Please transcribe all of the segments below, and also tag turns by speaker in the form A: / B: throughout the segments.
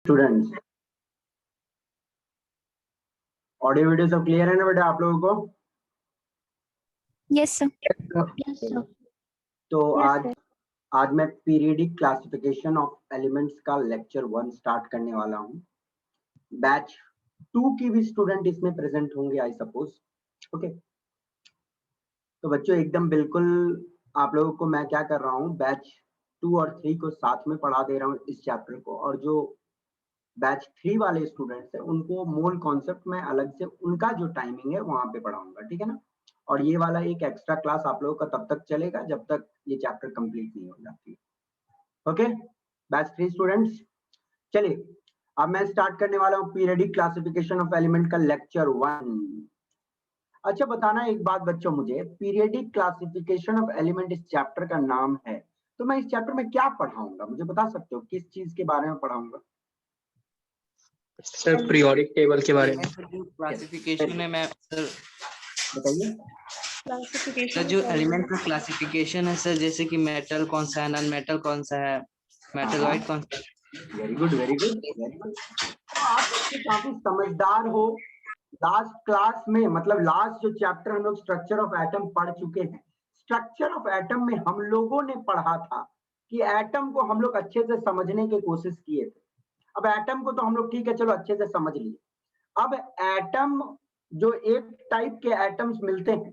A: Students, audio video सब clear है ना बेटा आप लोगों को?
B: Yes sir.
A: तो आज मैं पीरियडिक क्लासिफिकेशन ऑफ एलिमेंट्स का लेक्चर 1 स्टार्ट करने वाला हूँ। बैच 2 की भी स्टूडेंट इसमें प्रेजेंट होंगे आई सपोज। ओके, तो बच्चों एकदम बिल्कुल आप लोगों को मैं क्या कर रहा हूँ, बैच 2 और 3 को साथ में पढ़ा दे रहा हूँ इस चैप्टर को, और जो बैच 3 वाले स्टूडेंट्स हैं उनको मूल कॉन्सेप्ट में अलग से उनका जो टाइमिंग है वहां पे पढ़ाऊंगा, ठीक है ना। और ये वाला एक एक्स्ट्रा क्लास आप लोगों का तब तक चलेगा जब तक ये चैप्टर कंप्लीट नहीं हो जाती। ओके बैच 3 स्टूडेंट्स, चलिए अब मैं स्टार्ट करने वाला हूँ पीरियडिक क्लासिफिकेशन ऑफ एलिमेंट का लेक्चर 1। अच्छा बताना एक बात बच्चों, मुझे पीरियडिक क्लासिफिकेशन ऑफ एलिमेंट इस चैप्टर का नाम है, तो मैं इस चैप्टर में क्या पढ़ाऊंगा मुझे बता सकते हो, किस चीज के बारे में पढ़ाऊंगा?
C: सर पीरियोडिक टेबल के बारे में।
D: क्लासिफिकेशन है मैं सर,
A: बताइए।
D: सर जो एलिमेंट का क्लासिफिकेशन है सर, जैसे कि मेटल कौन सा है, नॉन मेटल कौन सा है, मेटलॉइड कौन सा है।
A: Very good very good very good. आप बच्चे काफी समझदार हो। लास्ट क्लास में मतलब लास्ट जो चैप्टर हम लोग स्ट्रक्चर ऑफ एटम पढ़ चुके हैं, स्ट्रक्चर ऑफ एटम में हम लोगों ने पढ़ा था कि एटम को हम लोग अच्छे से समझने की कोशिश किए थे। अब एटम को तो हम लोग ठीक है चलो अच्छे से समझ लिए, अब एटम जो एक टाइप के एटम्स मिलते हैं,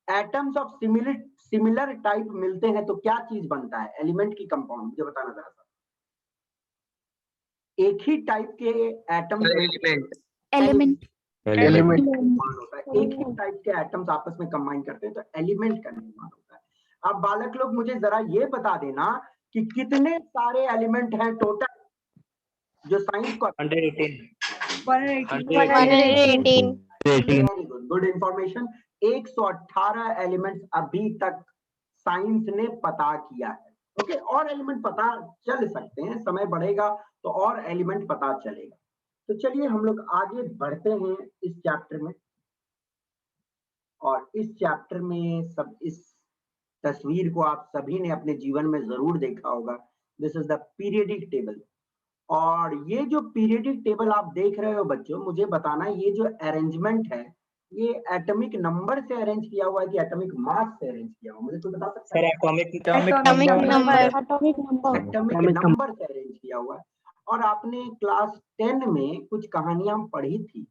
A: एटम्स ऑफ सिमिलर टाइप मिलते हैं, तो क्या चीज बनता है एलिमेंट की कंपाउंड, मुझे बताना जरा सा। एक ही टाइप के एटम्स
B: एलिमेंट
A: होता है, एक ही टाइप के एटम्स आपस में कंबाइन करते हैं तो एलिमेंट का निर्माण होता है। अब बालक लोग मुझे जरा ये बता देना कि कितने सारे एलिमेंट हैं टोटल जो साइंस को
D: 118
A: गुड इंफॉर्मेशन। 118 एलिमेंट्स अभी तक साइंस ने पता किया है। ओके, और एलिमेंट पता चल सकते हैं, समय बढ़ेगा तो और एलिमेंट पता चलेगा। तो चलिए हम लोग आगे बढ़ते हैं इस चैप्टर में, और इस चैप्टर में सब इस तस्वीर को आप सभी ने अपने जीवन में जरूर देखा होगा। This is the periodic table, और ये जो पीरियडिक टेबल आप देख रहे हो बच्चों, मुझे बताना ये जो अरेंजमेंट है ये एटॉमिक नंबर से अरेंज किया हुआ है कि एटॉमिक मास से अरेंज किया हुआ, मुझे तो बता सकते
C: सर
A: हैं? एटॉमिक नंबर से अरेंज किया हुआ है। और आपने क्लास 10 में कुछ कहानियां पढ़ी थी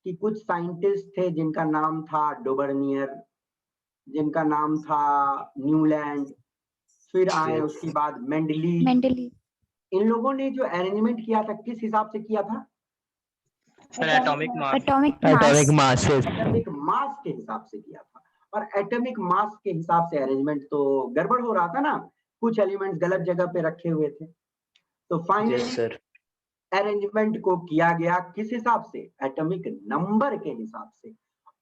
A: कि कुछ साइंटिस्ट थे जिनका नाम था डोबर्नियर, जिनका नाम था न्यूलैंड, फिर आए उसके बाद मेंडली। इन लोगों ने जो अरेंजमेंट किया था किस हिसाब से किया था?
C: सर एटॉमिक
B: मास
A: के हिसाब से किया था। और एटॉमिक मास के हिसाब से अरेंजमेंट तो गड़बड़ हो रहा था ना, कुछ एलिमेंट्स गलत जगह पे रखे हुए थे। तो फाइनली अरेंजमेंट को किया गया किस हिसाब से? एटॉमिक नंबर के हिसाब से।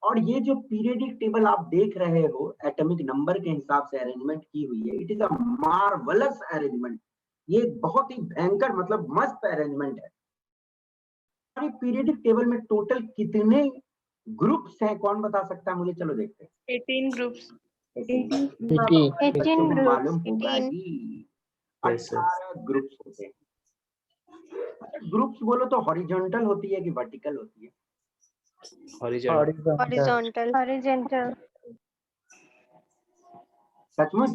A: और ये जो पीरियडिक टेबल आप देख रहे हो एटॉमिक नंबर के हिसाब से अरेंजमेंट की हुई है, it is a marvellous arrangement. ये बहुत ही भयंकर मतलब मस्त अरेंजमेंट है। पीरियडिक टेबल में टोटल कितने ग्रुप्स हैं कौन बता सकता है मुझे? चलो देखते हैं।
E: 18 ग्रुप्स।
A: 18 मालूम होगा जी, 18 ग्रुप्स होते हैं। ग्रुप्स बोलो तो हॉरिजॉन्टल होती है कि वर्टिकल होती है?
E: हॉरिजॉन्टल।
A: सचमुच?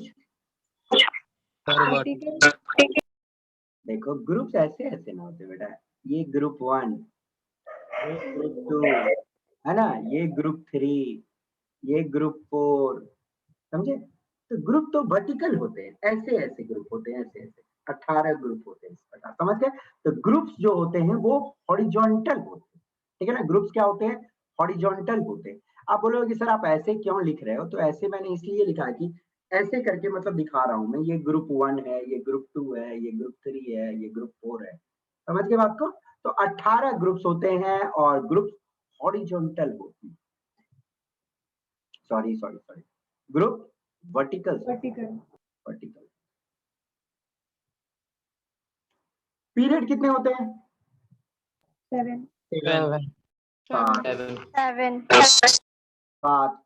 A: देखो ग्रुप्स ऐसे ऐसे ना होते बेटा, ये ग्रुप 1, ये ग्रुप 2 है ना, ये ग्रुप 3, ये ग्रुप 4, समझे? तो ग्रुप तो वर्टिकल होते हैं, ऐसे ऐसे ग्रुप होते हैं, ऐसे ऐसे 18 ग्रुप होते हैं इस प्रकार, समझ गए? तो ग्रुप्स जो होते हैं वो हॉरिजॉन्टल होते हैं, ठीक है ना। ग्रुप्स क्या होते हैं? हॉरिजॉन्टल होते हैं। आप बोलोगे कि सर आप ऐसे क्यों लिख रहे हो, तो ऐसे मैंने इसलिए लिखा है कि ऐसे करके मतलब दिखा रहा हूं मैं, ये ग्रुप 1 है, ये ग्रुप 2 है, ये ग्रुप 3 है, ये ग्रुप 4 है, समझ गए बात को? तो 18 ग्रुप्स होते हैं और ग्रुप्स हॉरिजॉन्टल होते हैं, सॉरी ग्रुप वर्टिकल। पीरियड कितने होते हैं? 7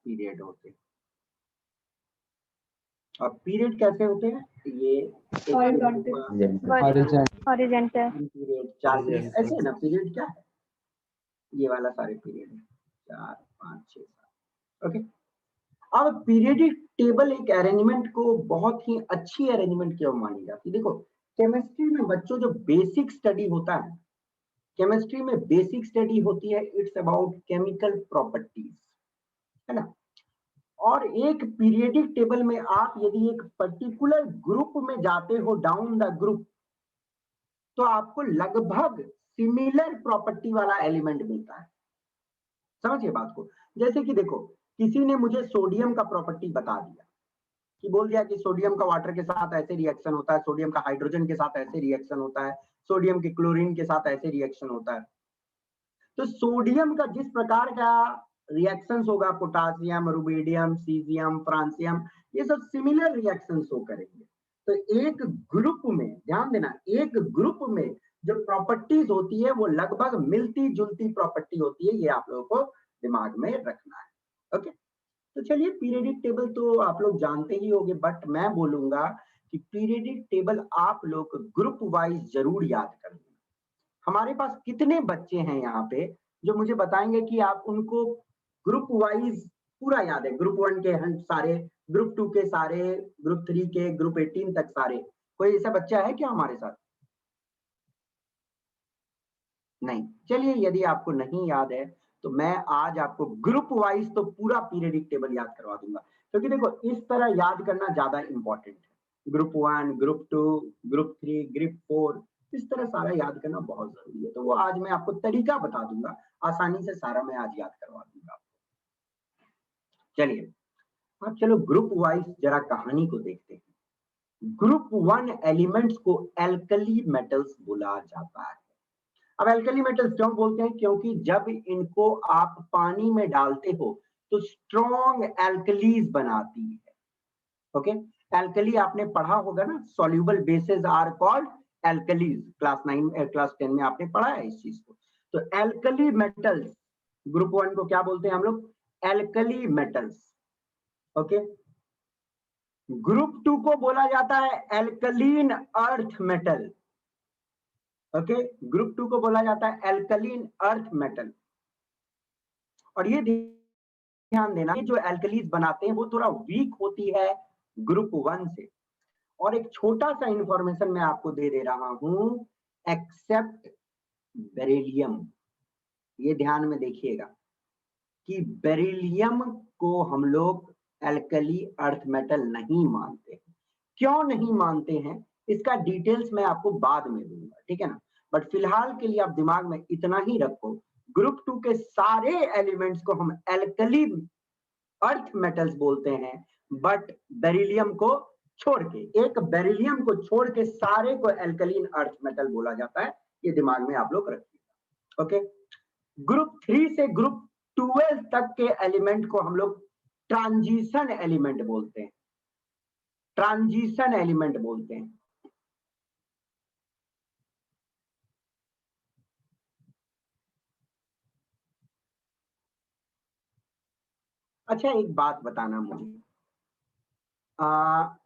A: पीरियड होते हैं। और पीरियड कैसे होते हैं? ये
E: Horizontal.
A: पीरियड 4 पीरियड ऐसे है ना। पीरियड क्या है? ये वाला सारे पीरियड है 4 5 6 7। ओके, अब पीरियडिक टेबल एक अरेंजमेंट को बहुत ही अच्छी अरेंजमेंट क्यों मानी जाती है? देखो केमिस्ट्री में बच्चों जो बेसिक स्टडी होता है, केमिस्ट्री में बेसिक स्टडी होती है, इट्स अबाउट केमिकल प्रॉपर्टीज, है ना। और एक पीरियडिक टेबल में आप यदि एक पर्टिकुलर ग्रुप में जाते हो, डाउन द ग्रुप, तो आपको लगभग सिमिलर प्रॉपर्टी वाला एलिमेंट मिलता है। समझिए बात को। जैसे कि देखो, किसी ने मुझे सोडियम का प्रॉपर्टी बता दिया, कि बोल दिया कि सोडियम का वाटर के साथ ऐसे रिएक्शन होता है, सोडियम का हाइड्रोजन के साथ ऐसे रिएक्शन होता है, सोडियम के क्लोरीन के साथ ऐसे रिएक्शन होता है। तो सोडियम का जिस प्रकार का रिएक्शंस होगा, पोटासियम, रुबिडियम, सीजियम, फ्रांसियम, ये सब सिमिलर रिएक्शंस हो करेंगे। तो एक ग्रुप में ध्यान देना, एक ग्रुप में जो प्रॉपर्टीज होती है वो लगभग मिलती जुलती प्रॉपर्टी होती है, ये आप लोगों को दिमाग में रखना है। ओके, तो चलिए पीरियडिक टेबल तो आप लोग जानते ही होंगे, बट मैं बोलूंगा कि पीरियडिक टेबल आप लोग ग्रुप वाइज जरूर याद करें। हमारे पास कितने बच्चे हैं यहाँ पे जो मुझे बताएंगे कि आप उनको ग्रुप वाइज पूरा याद है? ग्रुप 1 के सारे, ग्रुप 2 के सारे, ग्रुप 3 के, ग्रुप 18 तक सारे। कोई ऐसा बच्चा है क्या हमारे साथ? नहीं। चलिए यदि आपको नहीं याद है तो मैं आज आपको ग्रुप वाइज तो पूरा पीरियडिक टेबल याद करवा दूंगा, क्योंकि देखो इस तरह याद करना ज्यादा इंपॉर्टेंट है। ग्रुप 1, ग्रुप 2, ग्रुप 3, ग्रुप 4, इस तरह सारा याद करना बहुत जरूरी है। तो वो आज मैं आपको तरीका बता दूंगा, आसानी से सारा मैं आज याद करवा दूंगा आपको। चलिए अब चलो ग्रुप वाइज जरा कहानी को देखते हैं। ग्रुप 1 एलिमेंट्स को एल्कली मेटल्स बोला जाता है। अब एल्कली मेटल्स क्यों बोलते हैं? क्योंकि जब इनको आप पानी में डालते हो तो स्ट्रॉन्ग एल्कलीज बनाती है। ओके, एल्कली आपने पढ़ा होगा ना, soluble bases are called alkalis. Class 9 class 10 में आपने पढ़ा है इस चीज को। तो एल्कली मेटल्स ग्रुप 1 को क्या बोलते हैं हम लोग? Alkali metals. ओके, ग्रुप 2 को बोला जाता है alkaline earth metal. Okay, group 2 को बोला जाता है एल्कलीन अर्थ मेटल। और ये ध्यान देना, ये जो एल्कलीज बनाते हैं वो थोड़ा वीक होती है ग्रुप 1 से। और एक छोटा सा इंफॉर्मेशन मैं आपको दे दे रहा हूं, एक्सेप्ट बेरिलियम। ये ध्यान में देखिएगा कि बेरिलियम को हम लोग एल्कली अर्थ मेटल नहीं मानते। क्यों नहीं मानते हैं इसका डिटेल्स मैं आपको बाद में दूंगा, ठीक है ना। बट फिलहाल के लिए आप दिमाग में इतना ही रखो, ग्रुप 2 के सारे एलिमेंट्स को हम एल्कली अर्थ मेटल्स बोलते हैं, बट बेरिलियम को छोड़ के, एक बेरिलियम को छोड़ के सारे को एल्कलीन अर्थ मेटल बोला जाता है। ये दिमाग में आप लोग रखिएगा। ओके, ग्रुप 3 से ग्रुप 12 तक के एलिमेंट को हम लोग ट्रांजिशन एलिमेंट बोलते हैं। ट्रांजिशन एलिमेंट बोलते हैं। अच्छा एक बात बताना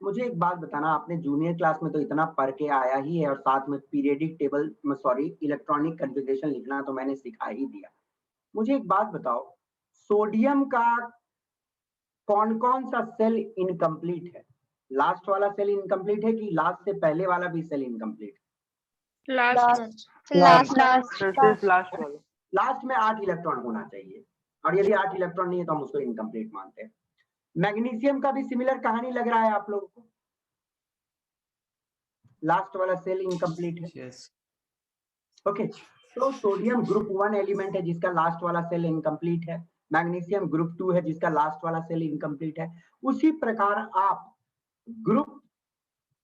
A: मुझे एक बात बताना, आपने जूनियर क्लास में तो इतना पढ़ के आया ही है, और साथ में periodic table sorry electronic configuration लिखना तो मैंने सिखा ही दिया। मुझे एक बात बताओ, सोडियम का कौन कौन सा सेल इनकम्प्लीट है? लास्ट वाला सेल इनकम्प्लीट है कि लास्ट से पहले वाला भी सेल इनकम्प्लीट? लास्ट में 8 इलेक्ट्रॉन होना चाहिए, और यदि 8 इलेक्ट्रॉन नहीं है तो हम उसको इनकम्प्लीट मानते हैं। मैग्नीशियम का भी सिमिलर कहानी लग रहा है आप लोगों को? लास्ट वाला सेल इनकम्प्लीट है। ओके, तो सोडियम ग्रुप 1 एलिमेंट है जिसका लास्ट वाला सेल इनकम्प्लीट है। मैग्नीशियम ग्रुप 2 है जिसका लास्ट वाला सेल इनकम्प्लीट है। उसी प्रकार आप ग्रुप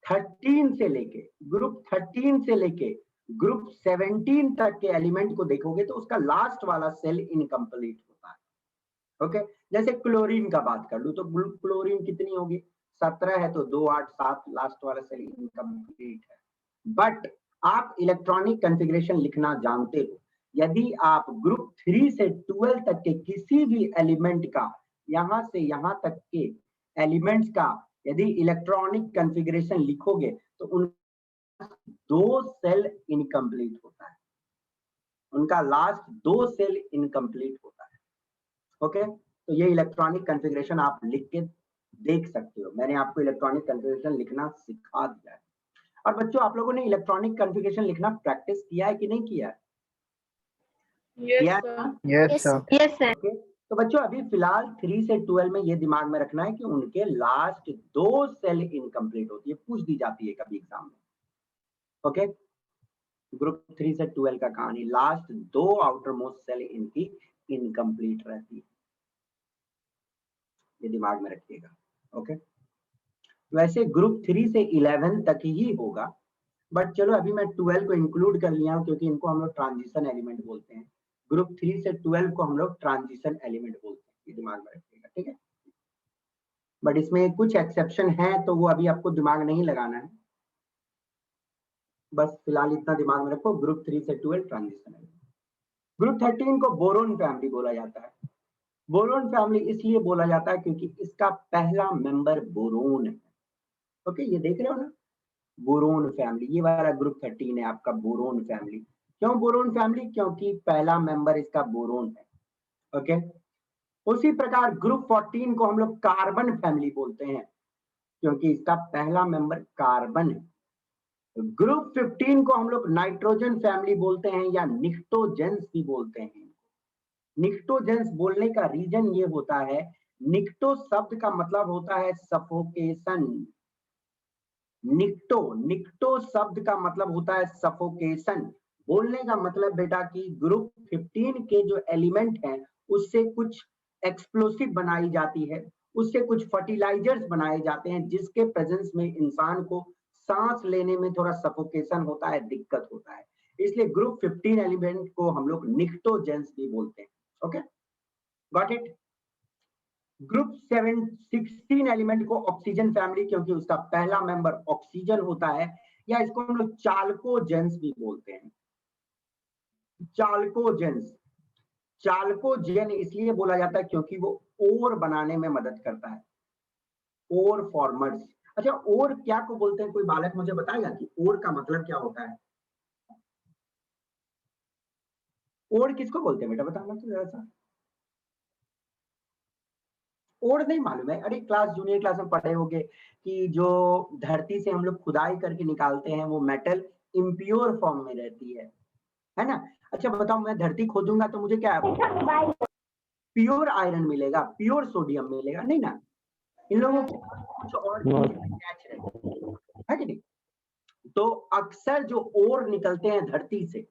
A: 13 से लेके ग्रुप 17 तक के एलिमेंट को देखोगे तो उसका लास्ट वाला सेल इनकम्प्लीट होता है। ओके, जैसे क्लोरीन का बात कर लूं तो क्लोरीन कितनी होगी? 17 है तो 2 8 7, लास्ट वाला सेल इनकम्प्लीट है। बट आप इलेक्ट्रॉनिक कॉन्फ़िगरेशन लिखना जानते हो, यदि आप ग्रुप 3 से 12 तक के किसी भी एलिमेंट का, यहां से यहां तक के एलिमेंट्स का यदि इलेक्ट्रॉनिक कॉन्फ़िगरेशन लिखोगे तो उन 2 सेल इनकम्प्लीट होता है, उनका लास्ट 2 सेल इनकम्प्लीट होता है। ओके, तो ये इलेक्ट्रॉनिक कॉन्फ़िगरेशन आप लिख के देख सकते हो। मैंने आपको इलेक्ट्रॉनिक कॉन्फ़िगरेशन लिखना सिखा दिया है। और बच्चों, आप लोगों ने इलेक्ट्रॉनिक कॉन्फ़िगरेशन लिखना प्रैक्टिस किया है कि नहीं किया है? किया है ना?
B: Yes, sir.
E: Yes, sir.
A: Okay, तो बच्चों अभी फिलहाल 3 से 12 में ये दिमाग में रखना है कि उनके लास्ट 2 सेल इनकम्प्लीट होती है, पूछ दी जाती है कभी एग्जाम में। ओके, ग्रुप 3 से 12 का कहानी, लास्ट 2 आउटर मोस्ट सेल इनकी इनकम्प्लीट रहती है, ये दिमाग में रखिएगा। ओके, वैसे ग्रुप 3 से 11 तक ही होगा, बट चलो अभी मैं 12 को इंक्लूड कर लिया हूं क्योंकि इनको हम लोग ट्रांजिशन एलिमेंट बोलते हैं। ग्रुप 3 से 12 को हम लोग ट्रांजिशन एलिमेंट बोलते हैं, ये दिमाग में रखिएगा, ठीक है। बट इसमें कुछ एक्सेप्शन है तो वो अभी आपको दिमाग नहीं लगाना है, बस फिलहाल इतना दिमाग में रखो, ग्रुप 3 से 12 ट्रांजिशन एलिमेंट। ग्रुप 13 को बोरोन फैमिली बोला जाता है। बोरोन फैमिली इसलिए बोला जाता है क्योंकि इसका पहला मेंबर बोरोन है। ओके, ये देख रहे हो ना, बोरोन फैमिली, ये वाला ग्रुप 13 है आपका बोरोन फैमिली। क्यों बोरोन फैमिली? क्योंकि पहला मेंबर इसका बोरोन है। ओके, उसी प्रकार ग्रुप 14 को हम लोग कार्बन फैमिली बोलते हैं क्योंकि इसका पहला मेंबर कार्बन है। ग्रुप 15 को हम लोग नाइट्रोजन फैमिली बोलते हैं या निक्टोजेंस भी बोलते हैं। निक्टोजेंस बोलने का रीजन ये होता है, निक्टो शब्द का मतलब होता है सफोकेशन। निक्टो शब्द का मतलब होता है सफोकेशन। बोलने का मतलब बेटा कि ग्रुप 15 के जो एलिमेंट हैं उससे कुछ एक्सप्लोसिव बनाई जाती है, उससे कुछ फर्टिलाइजर्स बनाए जाते हैं जिसके प्रेजेंस में इंसान को सांस लेने में थोड़ा सफोकेशन होता है, दिक्कत होता है। इसलिए ग्रुप 15 एलिमेंट को हम लोग निक्टोजेंस भी बोलते हैं। Okay, got it. Group 16 element को ऑक्सीजन फैमिली क्योंकि उसका पहला मेंबर ऑक्सीजन होता है, या इसको हम लोग चाल्कोजेंस भी बोलते हैं। चाल्कोजेंस, चाल्कोजेन इसलिए बोला जाता है क्योंकि वो ओर बनाने में मदद करता है, ओर फॉर्मर्स। अच्छा, ओर क्या को बोलते हैं? कोई बालक मुझे बताएगा कि ओर का मतलब क्या होता है? ओर किसको बोलते हैं बेटा, बताना तो जरा सा। ओर नहीं मालूम है? अरे क्लास जूनियर क्लास में पढ़े होंगे कि जो धरती से हम लोग खुदाई करके निकालते हैं वो मेटल इम्प्योर फॉर्म में रहती है ना। अच्छा बताओ, मैं धरती खोदूंगा तो मुझे क्या प्योर आयरन मिलेगा, प्योर सोडियम मिलेगा? नहीं ना, इन लोगों को कुछ और अटैच रहता है कि नहीं। तो अक्सर जो ओर निकलते हैं धरती से,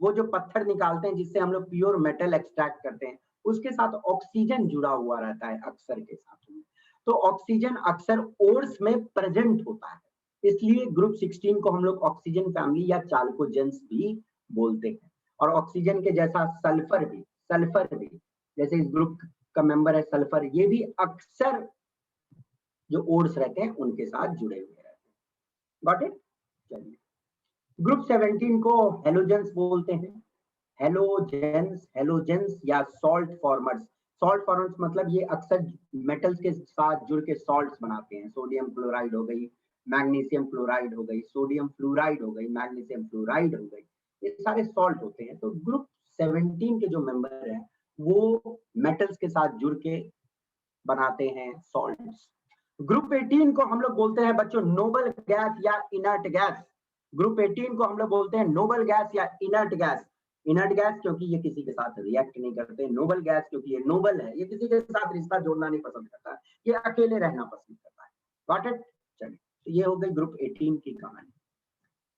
A: वो जो पत्थर निकालते हैं जिससे हम लोग प्योर मेटल एक्सट्रैक्ट करते हैं, उसके साथ ऑक्सीजन जुड़ा हुआ रहता है अक्सर के साथ में। तो ऑक्सीजन अक्सर ओर्स में प्रेजेंट होता है, इसलिए ग्रुप 16 को हम लोग ऑक्सीजन फैमिली या चाल्कोजेंस भी बोलते हैं। और ऑक्सीजन के जैसा सल्फर भी जैसे इस ग्रुप का मेंबर है सल्फर, ये भी अक्सर जो ओर्स रहते हैं उनके साथ जुड़े हुए रहते हैं। Got it? चलिए, ग्रुप 17 को हेलोजेंस बोलते हैं। हेलोजेंस या सॉल्ट फॉर्मर्स। सॉल्ट फॉर्मर्स मतलब ये अक्सर मेटल्स के साथ जुड़ के सॉल्ट्स बनाते हैं। सोडियम क्लोराइड हो गई, मैग्नीशियम क्लोराइड हो गई, सोडियम फ्लोराइड हो गई, मैग्नीशियम फ्लोराइड हो गई, ये सारे सॉल्ट होते हैं। तो ग्रुप 17 के जो मेंबर हैं वो मेटल्स के साथ जुड़ के बनाते हैं सॉल्ट्स। ग्रुप 18 को हम लोग बोलते हैं बच्चों नोबल गैस या इनर्ट गैस। ग्रुप 18 को हम लोग बोलते हैं नोबल गैस या इनर्ट गैस। इनर्ट गैस क्योंकि ये किसी के साथ रिएक्ट नहीं करते, नोबल गैस क्योंकि ये नोबल है, ये किसी के साथ रिश्ता जोड़ना नहीं पसंद करता, ये अकेले रहना पसंद करता है। Got it? चलिए, तो ये हो गई ग्रुप 18 की कहानी।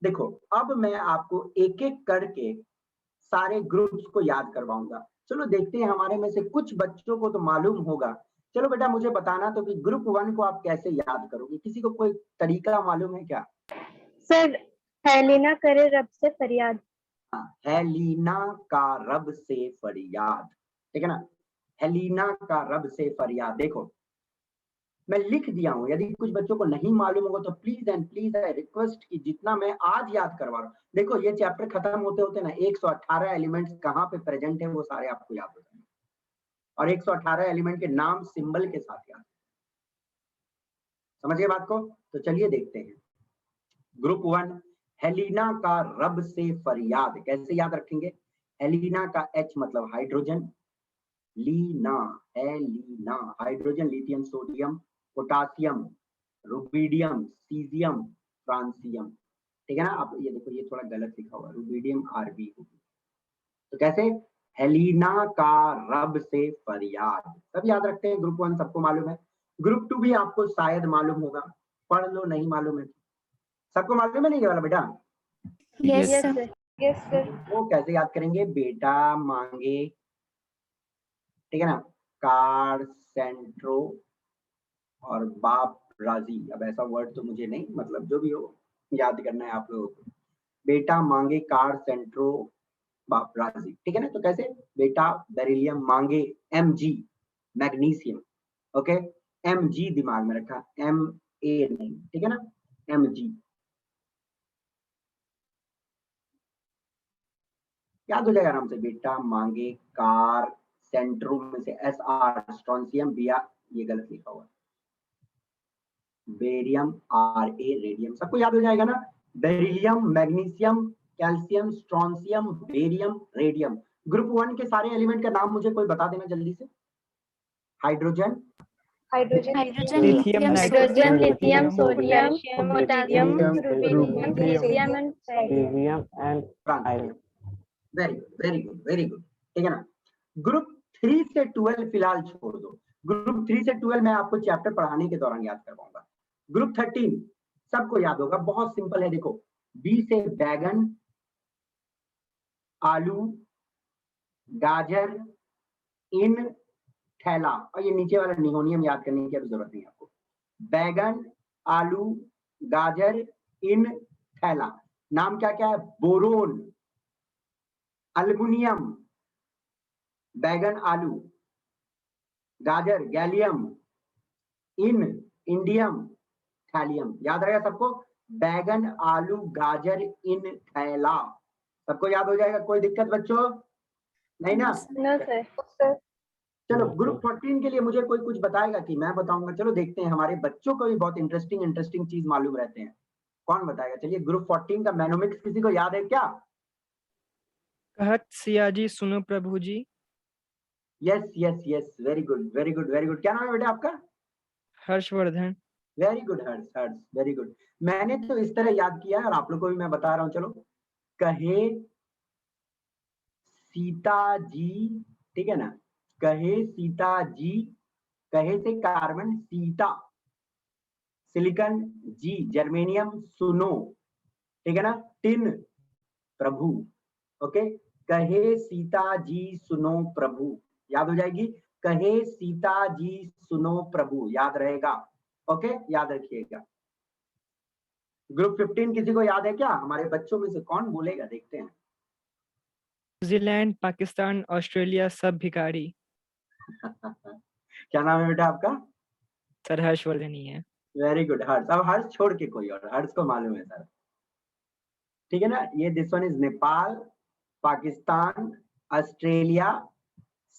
A: देखो, अब मैं आपको एक एक करके सारे ग्रुप्स को याद करवाऊंगा। चलो देखते हैं, हमारे में से कुछ बच्चों को तो मालूम होगा। चलो बेटा मुझे बताना तो कि ग्रुप 1 को आप कैसे याद करोगे? किसी को कोई तरीका मालूम है क्या?
E: सर, हेलिना करे रब से फरियाद।
A: हाँ, हेलिना का रब से फरियाद, ठीक है ना। हेलिना का रब से फरियाद। देखो मैं लिख दिया हूं, यदि कुछ बच्चों को नहीं मालूम होगा तो please and please I request कि जितना मैं आज याद करवा रहा हूँ, देखो ये चैप्टर खत्म होते होते ना 118 एलिमेंट्स कहाँ पे प्रेजेंट है वो सारे आपको याद हो जाएंगे, और 118 एलिमेंट के नाम सिंबल के साथ याद। समझ गए बात को? तो चलिए देखते हैं। ग्रुप 1, हेलिना का रब से फरियाद कैसे याद रखेंगे? हेलिना का H मतलब हाइड्रोजन, लीना हेलिना hydrogen, lithium, sodium, potassium, rubidium, caesium, francium. ठीक है ना? आप ये देखो, ये थोड़ा गलत लिखा हुआ है, रुबिडियम आरबी होगी। तो कैसे? हेलिना का रब से फरियाद, सब याद रखते हैं। ग्रुप 1 सबको मालूम है। ग्रुप 2 भी आपको शायद मालूम होगा, पढ़ लो, नहीं मालूम है सबको मालूम है नहीं ये वाला बेटा?
B: Yes,
E: yes
B: sir.
E: Sir, yes sir.
A: वो कैसे याद करेंगे? बेटा मांगे, ठीक है ना, कार सेंट्रो और बाप राजी। अब ऐसा वर्ड तो मुझे नहीं, मतलब जो भी हो याद करना है आप लोगों को। बेटा मांगे कार सेंट्रो बाप राजी, ठीक है ना? तो कैसे? बेटा बेरिलियम मांगे Mg मैग्नीशियम, ओके, Mg दिमाग में रखा, Ma नहीं, ठीक है ना? Mg याद हो जाएगा आराम से। बेटा मांगे कार सेंट्रो में से Sr स्ट्रोंसियम, बिया ये गलत लिखा हुआ है, बेरियम Ra रेडियम, सबको याद हो जाएगा ना? Beryllium, magnesium, calcium, strontium, barium, radium. Group 1 के सारे एलिमेंट का नाम मुझे कोई बता देना जल्दी से। Hydrogen,
E: hydrogen,
B: Hydrogen,
F: Lithium,
B: lithium,
E: hydrogen,
B: sodium,
E: lithium, sodium,
F: potassium,
E: potassium,
F: rubidium,
E: rubidium, caesium and francium.
F: cesium, and
A: francium. Very good, very good, very good, ठीक है ना? ग्रुप 3 से 12 फिलहाल छोड़ दो। ग्रुप 3 से 12 मैं आपको चैप्टर पढ़ाने के दौरान याद करवाऊंगा। ग्रुप 13 सबको याद होगा, बहुत सिंपल है। देखो, बी से बैगन, आलू, गाजर, इन, थैला, और ये नीचे वाला निहोनियम याद करने की अब जरूरत नहीं आपको। बैगन, आलू, गाजर, इन, थैला। नाम क्या क्या है? बोरोन, अल्युमिनियम, बैगन आलू, गाजर गैलियम, इन इंडियम, थैलियम। याद रहेगा सबको? बैगन, आलू, गाजर, इन, थैला, सबको याद हो जाएगा? कोई दिक्कत बच्चों? नहीं ना?
E: No sir.
A: चलो ग्रुप 14 के लिए मुझे कोई कुछ बताएगा कि मैं बताऊंगा? चलो देखते हैं, हमारे बच्चों को भी बहुत इंटरेस्टिंग चीज मालूम रहते हैं। कौन बताएगा? चलिए, ग्रुप 14 का मैनोमिक्स किसी को याद है क्या?
G: कहत सियाजी सुनो प्रभु जी।
A: Yes yes yes, very good, very good, very good. क्या नाम है बेटा आपका?
G: Harshvardhan.
A: Very good Harsh, Harsh very good. मैंने तो इस तरह याद किया और आप लोग को भी मैं बता रहा हूँ। चलो, कहे सीता जी, ठीक है ना? कहे सीता जी, कहे से कार्बन, सीता, सिलिकॉन, जी जर्मेनियम, सुनो, ठीक है ना? टिन, प्रभु, ओके। कहे सीता जी सुनो प्रभु, याद हो जाएगी? कहे सीता जी सुनो प्रभु, याद रहेगा? ओके, याद रखिएगा। ग्रुप 15 किसी को याद है क्या? हमारे बच्चों में से कौन बोलेगा? देखते हैं।
G: न्यूजीलैंड, पाकिस्तान, ऑस्ट्रेलिया सब भिखारी।
A: क्या नाम है बेटा आपका?
G: सर हर्षवर्धन ही है।
A: वेरी गुड हर्ष। अब हर्ष छोड़ के कोई और, हर्ष को मालूम है सर, ठीक है ना? ये this one is Nepal, Pakistan, Australia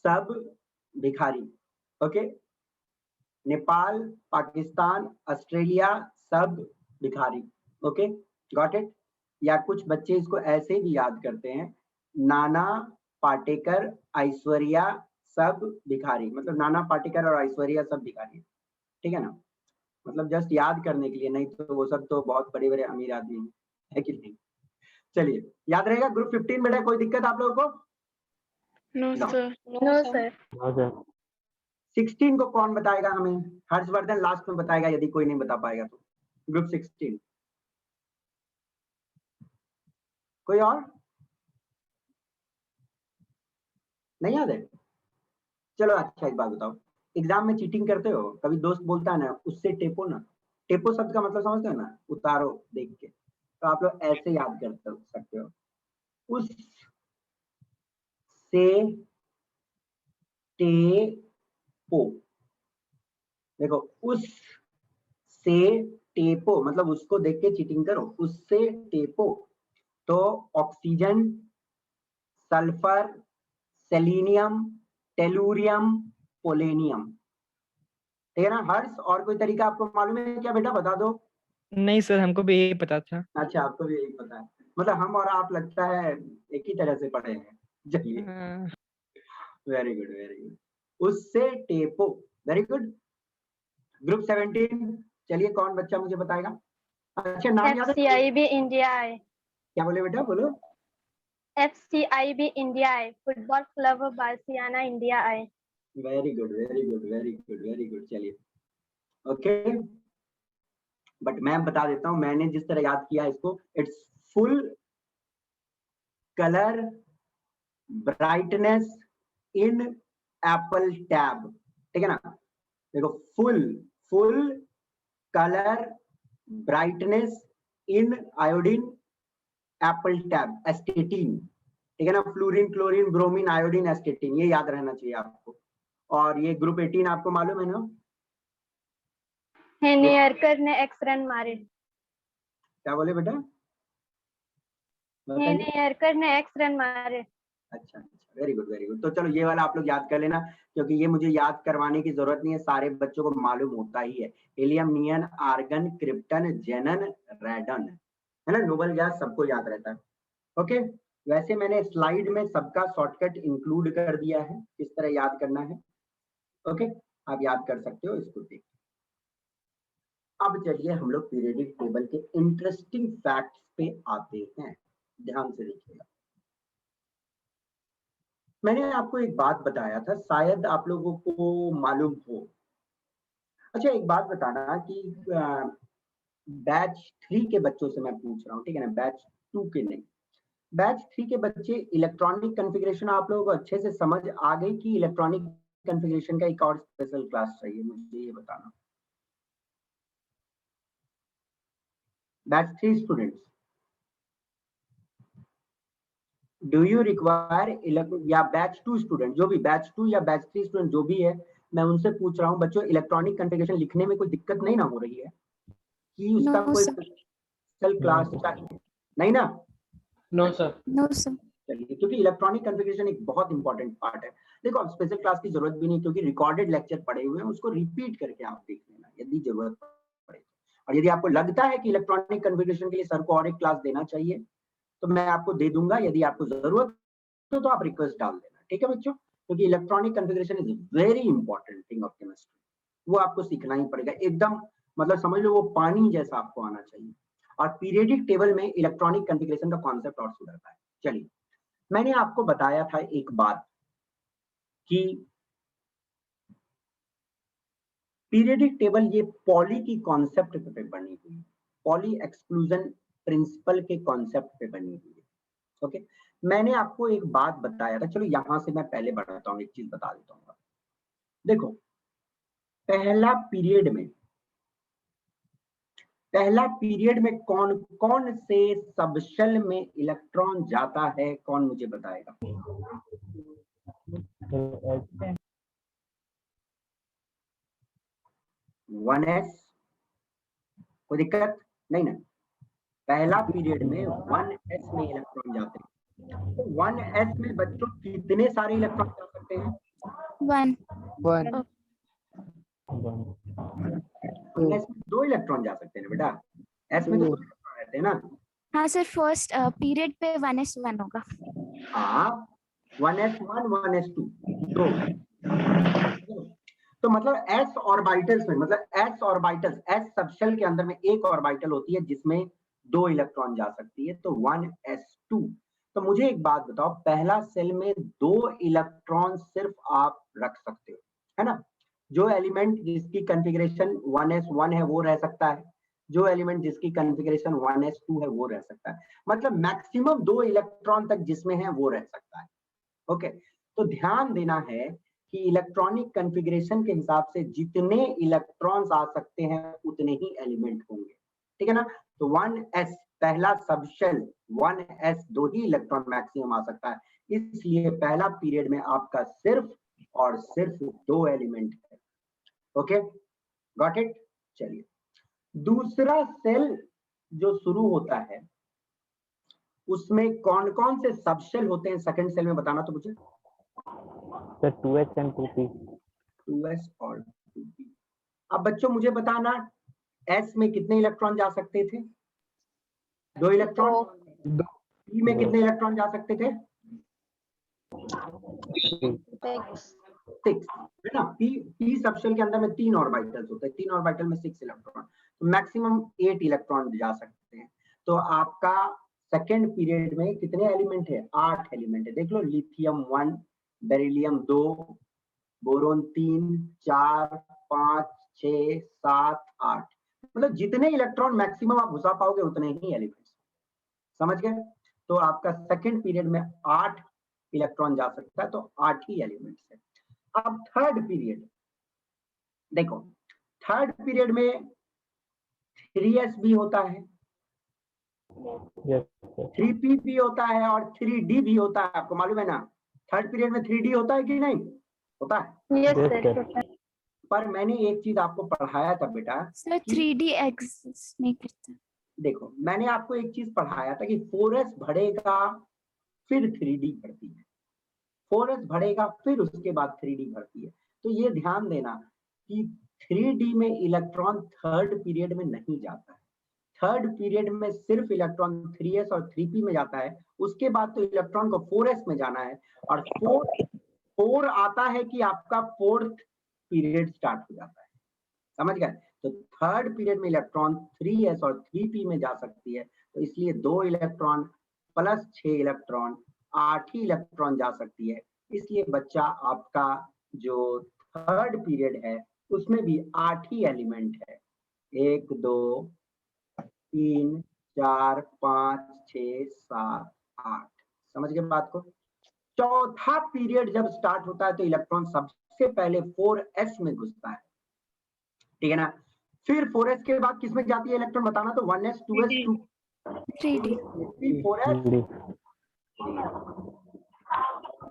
A: सब भिखारी, ओके। नेपाल, पाकिस्तान, ऑस्ट्रेलिया सब भिखारी, ओके, गॉट इट? या कुछ बच्चे इसको ऐसे भी याद करते हैं, नाना पाटेकर, ऐश्वर्या सब भिखारी, मतलब नाना पाटेकर और ऐश्वर्या सब भिखारी, ठीक है ना? मतलब जस्ट याद करने के लिए, नहीं तो वो सब तो बहुत बड़े बड़े अमीर आदमी है कि नहीं? चलिए, याद रहेगा ग्रुप 15 बेटा? कोई दिक्कत आप लोगों को?
E: No sir.
A: 16 को कौन बताएगा हमें? हर्षवर्धन लास्ट में बताएगा यदि कोई नहीं बता पाएगा तो। ग्रुप 16 कोई और नहीं याद है? चलो अच्छा, एक बात बताओ, एग्जाम में चीटिंग करते हो? कभी दोस्त बोलता है ना, उससे टेपो ना। टेपो शब्द का मतलब समझते हो ना? उतारो देख के। तो आप लोग ऐसे याद कर सकते हो, उस से टेपो। देखो, उस से टेपो मतलब उसको देख के चीटिंग करो, उससे टेपो। तो oxygen, sulphur, selenium, tellurium, polonium, ठीक है ना। हर्ष और कोई तरीका आपको मालूम है क्या बेटा, बता दो।
G: नहीं सर, हमको भी यही पता था।
A: अच्छा, आपको भी यही पता है, मतलब हम और आप लगता है एक ही तरह से पढ़े हैं। चलिए,
G: हाँ,
A: वेरी गुड वेरी गुड। उससे टेपो, वेरी गुड। ग्रुप 17, चलिए कौन बच्चा मुझे बताएगा। अच्छा, नाम याद है?
E: FCIB इंडिया है।
A: क्या बोले बेटा, बोलो।
E: FCIB इंडिया है, फुटबॉल क्लब बार्सिलोना इंडिया है।
A: Very good very good very good very good. चलिए, ओके, बट मैं बता देता हूं मैंने जिस तरह याद किया इसको। It's full colour brightness in Apple tab, ठीक है ना। देखो, फुल कलर ब्राइटनेस इन आयोडीन एप्पल टैब, एस्टेटीन, ठीक है ना। फ्लोरीन, क्लोरीन, ब्रोमीन, आयोडीन, एस्टेटीन, ये याद रहना चाहिए आपको। और ये ग्रुप 18 आपको मालूम है ना।
E: हेनियरकर ने एक्स रन मारे।
A: क्या बोले बेटा, बताइए।
E: हेनियरकर ने एक्स रन मारे।
A: अच्छा अच्छा, वेरी गुड वेरी गुड। तो चलो ये वाला आप लोग याद कर लेना, क्योंकि ये मुझे याद करवाने की जरूरत नहीं है, सारे बच्चों को मालूम होता ही है। हीलियम, नियन, आर्गन, क्रिप्टन, जेनन, रेडन, है ना। नोबल गैस सबको याद रहता है। ओके, वैसे मैंने स्लाइड में सबका शॉर्टकट इंक्लूड कर दिया है, किस तरह याद करना है। ओके, आप याद कर सकते हो इसको देख। अब चलिए हम लोग पीरियडिक टेबल के इंटरेस्टिंग फैक्ट्स पे आते हैं, ध्यान से देखिएगा। मैंने आपको एक बात बताया था, शायद आप लोगों को मालूम हो। अच्छा, एक बात बताना कि बैच 3 के बच्चों से मैं पूछ रहा हूँ, ठीक है ना, बैच 2 के नहीं। बैच 3 के बच्चे, इलेक्ट्रॉनिक कॉन्फ़िगरेशन आप लोगों को अच्छे से समझ आ गई कि इलेक्ट्रॉनिक कॉन्फ़िगरेशन का एक और स्पेशल क्लास चाहिए, मुझे ये बताना। Batch 3 students, do you require, या बैच 2 स्टूडेंट, जो भी बैच 2 या बैच 3 स्टूडेंट जो भी है, मैं उनसे पूछ रहा हूँ बच्चों, इलेक्ट्रॉनिक कॉन्फ़िगरेशन लिखने में कोई दिक्कत नहीं ना हो रही है कि उसका
B: No,
A: कोई
B: sir.
A: स्पेशल क्लास चाहिए, नहीं ना।
C: No sir.
B: No, sir.
A: चलिए, क्योंकि इलेक्ट्रॉनिक कॉन्फ़िगरेशन एक बहुत इंपॉर्टेंट पार्ट है। देखो, अब स्पेशल क्लास की जरूरत भी नहीं, क्योंकि रिकॉर्डेड लेक्चर पड़े हुए हैं, उसको रिपीट करके आप देख लेना यदि जरूरत पड़े। और यदि आपको लगता है कि इलेक्ट्रॉनिक कॉन्फ़िगरेशन के लिए सर को और एक क्लास देना चाहिए, तो मैं आपको दे दूंगा। यदि आपको जरूरत हो तो आप रिक्वेस्ट डाल देना, ठीक है बच्चों। क्योंकि electronic configuration is very important thing of chemistry, वो आपको सीखना ही पड़ेगा एकदम, मतलब समझ लो वो पानी जैसा आपको आना चाहिए। और पीरियडिक टेबल में इलेक्ट्रॉनिक कॉन्फ़िगरेशन का कॉन्सेप्ट और सुधरता है। चलिए, मैंने आपको बताया था एक बात कि पीरियडिक टेबल ये पॉली की कॉन्सेप्ट पे बनी हुई है, पॉली एक्सक्लूजन प्रिंसिपल के कॉन्सेप्ट पे बनी हुई है। ओके, मैंने आपको एक बात बताया था, चलो यहां से मैं पहले बढ़ाता हूँ, एक चीज बता देता हूँ। देखो, पहला पीरियड में कौन कौन से सबशेल में इलेक्ट्रॉन जाता है, कौन मुझे बताएगा। 1s, कोई दिक्कत नहीं ना। पहला पीरियड में 1s में इलेक्ट्रॉन जाते हैं। तो 1s में बच्चों कितने सारे इलेक्ट्रॉन जा सकते हैं।
B: 1.
G: 1.
A: 1s में 2 इलेक्ट्रॉन जा सकते हैं ना बेटा, s में तो 2 इलेक्ट्रॉन रहते हैं ना।
B: हाँ सर, फर्स्ट पीरियड पे 1s1 होगा.
A: हाँ, 1s1 1s2 दो। तो मतलब s ऑर्बिटल्स में, मतलब s ऑर्बिटल्स, s सबशेल के अंदर में एक ऑर्बिटल होती है जिसमें 2 इलेक्ट्रॉन जा सकती है, तो 1s2। तो मुझे एक बात बताओ, पहला सेल में 2 इलेक्ट्रॉन सिर्फ आप रख सकते हो, है ना। जो एलिमेंट जिसकी कॉन्फ़िगरेशन 1s1 है वो रह सकता है, जो एलिमेंट जिसकी कॉन्फ़िगरेशन 1s2 है वो रह सकता है, मतलब मैक्सिमम 2 इलेक्ट्रॉन तक जिसमें है वो रह सकता है। ओके, तो ध्यान देना है कि इलेक्ट्रॉनिक कॉन्फ़िगरेशन के हिसाब से जितने इलेक्ट्रॉन्स आ सकते हैं उतने ही एलिमेंट होंगे, ठीक है ना। तो 1s पहला सबशेल 1s 2 ही इलेक्ट्रॉन मैक्सिमम आ सकता है, इसलिए पहला पीरियड में आपका सिर्फ और सिर्फ 2 एलिमेंट है। Okay, got it. चलिए, दूसरा सेल जो शुरू होता है उसमें कौन कौन से सबशेल होते हैं, सेकंड सेल में बताना तो मुझे।
F: 2s and 2p.
A: 2s और 2p, अब बच्चों मुझे बताना S में कितने इलेक्ट्रॉन जा सकते थे? 2 इलेक्ट्रॉन। P में कितने इलेक्ट्रॉन जा सकते थे? 6 है ना। P सबशेल के अंदर में 3 ऑर्बिटल्स होते हैं, 3 ऑर्बिटल में 6 इलेक्ट्रॉन, तो मैक्सिमम 8 इलेक्ट्रॉन जा सकते हैं। तो आपका सेकेंड पीरियड में कितने एलिमेंट है? 8 एलिमेंट है। देख लो, लिथियम 1, बेरिलियम 2, बोरोन 3, 4, 5, 6, 7, 8, मतलब जितने इलेक्ट्रॉन मैक्सिमम आप घुसा पाओगे उतने ही एलिमेंट्स। समझ गए? तो आपका सेकेंड पीरियड में 8 इलेक्ट्रॉन जा सकता है, तो 8 ही एलिमेंट्स है। अब थर्ड पीरियड देखो, थर्ड पीरियड में 3s भी होता है, 3p भी होता है और 3d भी होता है। आपको मालूम है ना, थर्ड पीरियड में 3d होता है कि नहीं होता है?
E: Yes, sir.
A: पर मैंने एक चीज आपको पढ़ाया था बेटा,
B: सर 3D एग्जिस्ट नहीं करता।
A: देखो मैंने आपको एक चीज पढ़ाया था कि 4s बढ़ेगा फिर 3d बढ़ती है, 4s बढ़ेगा फिर उसके बाद 3d बढ़ती है। तो ये ध्यान देना कि 3d में इलेक्ट्रॉन थर्ड पीरियड में नहीं जाता है, थर्ड पीरियड में सिर्फ इलेक्ट्रॉन 3s और 3p में जाता है। उसके बाद तो इलेक्ट्रॉन को 4s में जाना है, और 4 आता है कि आपका फोर्थ पीरियड स्टार्ट हो जाता है। समझ गए? तो थर्ड पीरियड में इलेक्ट्रॉन 3s और 3p में जा सकती है, तो इसलिए 2 इलेक्ट्रॉन प्लस 6 इलेक्ट्रॉन 8 ही इलेक्ट्रॉन जा सकती है। इसलिए बच्चा आपका जो थर्ड पीरियड है उसमें भी 8 ही एलिमेंट है, 1 2 3 4 5 6 7 8। समझ गए बात को? चौथा पीरियड जब स्टार्ट होता है तो इलेक्ट्रॉन सबसे पहले 4s में घुसता है, ठीक है ना। फिर 4s के बाद किसमें जाती है इलेक्ट्रॉन बताना, तो 1s 2s
B: 3D
A: 4s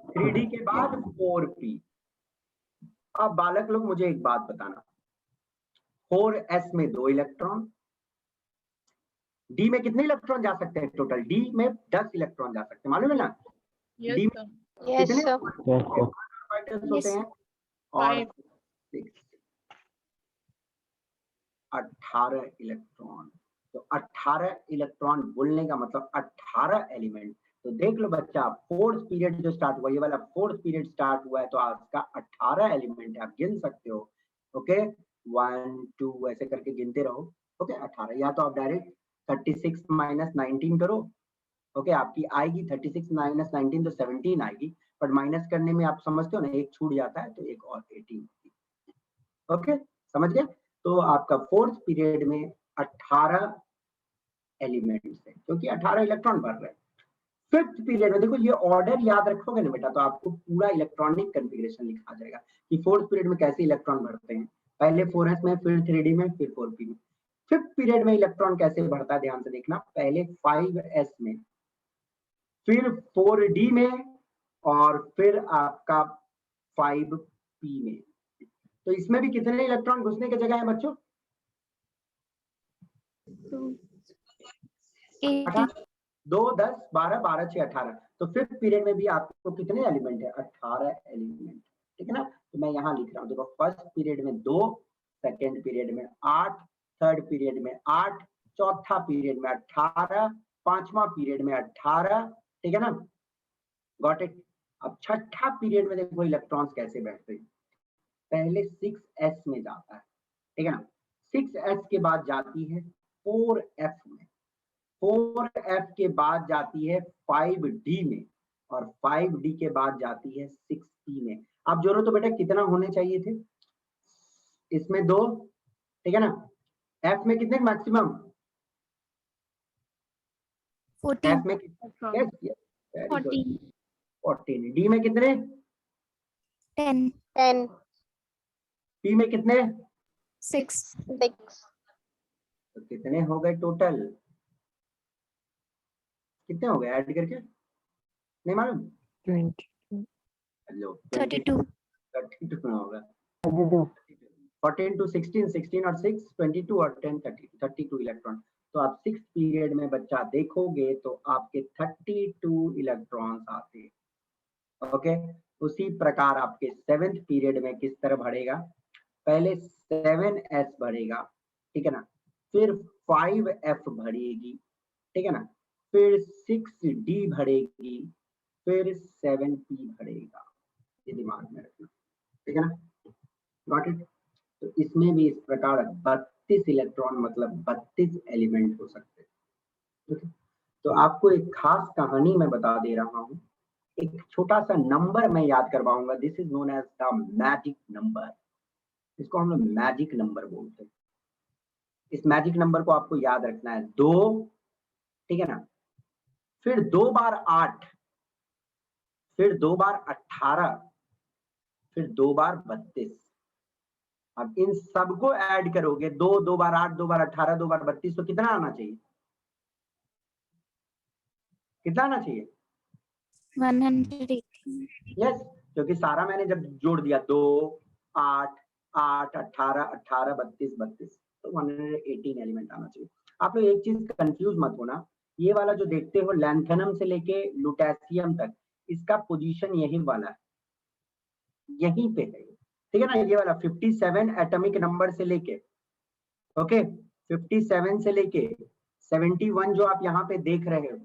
A: 3d के बाद 4p। अब बालक लोग मुझे एक बात बताना, 4s में 2 इलेक्ट्रॉन, d में कितने इलेक्ट्रॉन जा सकते हैं टोटल? d में 10 इलेक्ट्रॉन जा सकते हैं, मालूम है ना। d में
E: Yes,
A: कितने
E: sir.
A: ऑर्बिटल्स होते हैं? और 18 इलेक्ट्रॉन। तो 18 इलेक्ट्रॉन बोलने का मतलब 18 एलिमेंट। तो देख लो बच्चा, फोर्थ पीरियड जो स्टार्ट हुआ, ये वाला फोर्थ पीरियड स्टार्ट हुआ है, तो आज का 18 एलिमेंट है, आप गिन सकते हो। ओके, 1 2 ऐसे करके गिनते रहो। ओके, 18, या तो आप डायरेक्ट 36 माइनस 19 करो। ओके, आपकी आएगी 36 माइनस 19 तो 17 आएगी, बट माइनस करने में आप समझते हो ना, एक छूट जाता है तो एक और 18। ओके, समझ गए? तो आपका फोर्थ पीरियड में 18 एलिमेंट्स है, क्योंकि 18 इलेक्ट्रॉन भर रहे हैं। फिफ्थ पीरियड में देखो, ये ऑर्डर याद रखोगे ना बेटा, तो आपको पूरा इलेक्ट्रॉनिक कन्फिगरेशन लिखा जाएगा कि फोर्थ पीरियड में कैसे इलेक्ट्रॉन भरते हैं। पहले 4s में, फिर 3d में, फिर 4p में। फिफ्थ पीरियड में इलेक्ट्रॉन कैसे बढ़ता है ध्यान से देखना, पहले 5s में, फिर 4d में, और फिर आपका 5p में। तो इसमें भी कितने इलेक्ट्रॉन घुसने की जगह है बच्चों? 2 10 12 12 6 18। तो फिफ्थ पीरियड में भी आपको कितने एलिमेंट है? 18 एलिमेंट, ठीक है ना। तो मैं यहाँ लिख रहा हूँ, देखो फर्स्ट पीरियड में 2, सेकेंड पीरियड में 8, थर्ड पीरियड में 8, चौथा पीरियड में 18, पांचवा पीरियड में 18, ठीक है ना। Got it? अब छठा पीरियड में देखो इलेक्ट्रॉन्स कैसे बैठते हैं। पहले 6s में जाता है, ठीक है ना। 6s के बाद जाती है 4f में, 4f के बाद जाती है 5d में, और 5d के बाद जाती है 6p में। आप जोड़ो तो बेटा कितना होने चाहिए थे? इसमें 2, ठीक है ना। f में कितने मैक्सिमम?
B: 14
A: f में yes, yes,
B: 14
A: 14। d में कितने?
B: 10
E: 10,
A: p में कितने?
B: 6
E: 6,
A: तो कितने हो गए टोटल? कितने हो गए ऐड करके? नहीं मालूम?
G: 20
A: लो
B: 32
A: 32 में होगा। 14 to 16, 16 और 6 22 और 10 32 इलेक्ट्रॉन। तो आप सिक्स पीरियड में बच्चा देखोगे तो आपके 32 इलेक्ट्रॉन्स आते हैं। ओके, उसी प्रकार आपके सेवेंथ पीरियड में किस तरह बढ़ेगा? पहले 7s भरेगा, ठीक है ना, फिर 5f भरेगी, ठीक है ना, फिर 6d भरेगी, फिर 7p भरेगा। ये दिमाग में रखना, ठीक है ना, गॉट इट। तो इसमें भी इस प्रकार 32 इलेक्ट्रॉन मतलब 32 एलिमेंट हो सकते हैं, ठीक है। तो आपको एक खास कहानी मैं बता दे रहा हूँ, एक छोटा सा नंबर मैं याद करवाऊंगा। This is known as the magic number. इसको हम लोग मैजिक नंबर बोलते हैं। इस मैजिक नंबर को आपको याद रखना है 2, ठीक है ना, फिर 2 बार 8, फिर 2 बार 18, फिर 2 बार 32। अब इन सबको ऐड करोगे, 2 बार 8, 2 बार 18, 2 बार 32, तो कितना आना चाहिए? कितना आना चाहिए?
B: 118।
A: यस, क्योंकि सारा मैंने जब जोड़ दिया 2, 8, 8, 18, 18, 32, 32, तो 118 एलिमेंट आना चाहिए। आप लोग एक चीज कंफ्यूज मत होना, ये वाला जो देखते हो लैंथेनम से लेके लुटेशियम तक, इसका पोजीशन यही वाला है, यहीं पे है, ठीक है ना। ये वाला 57 एटॉमिक नंबर से लेके, ओके, 57 से लेके 71 जो आप यहाँ पे देख रहे हो,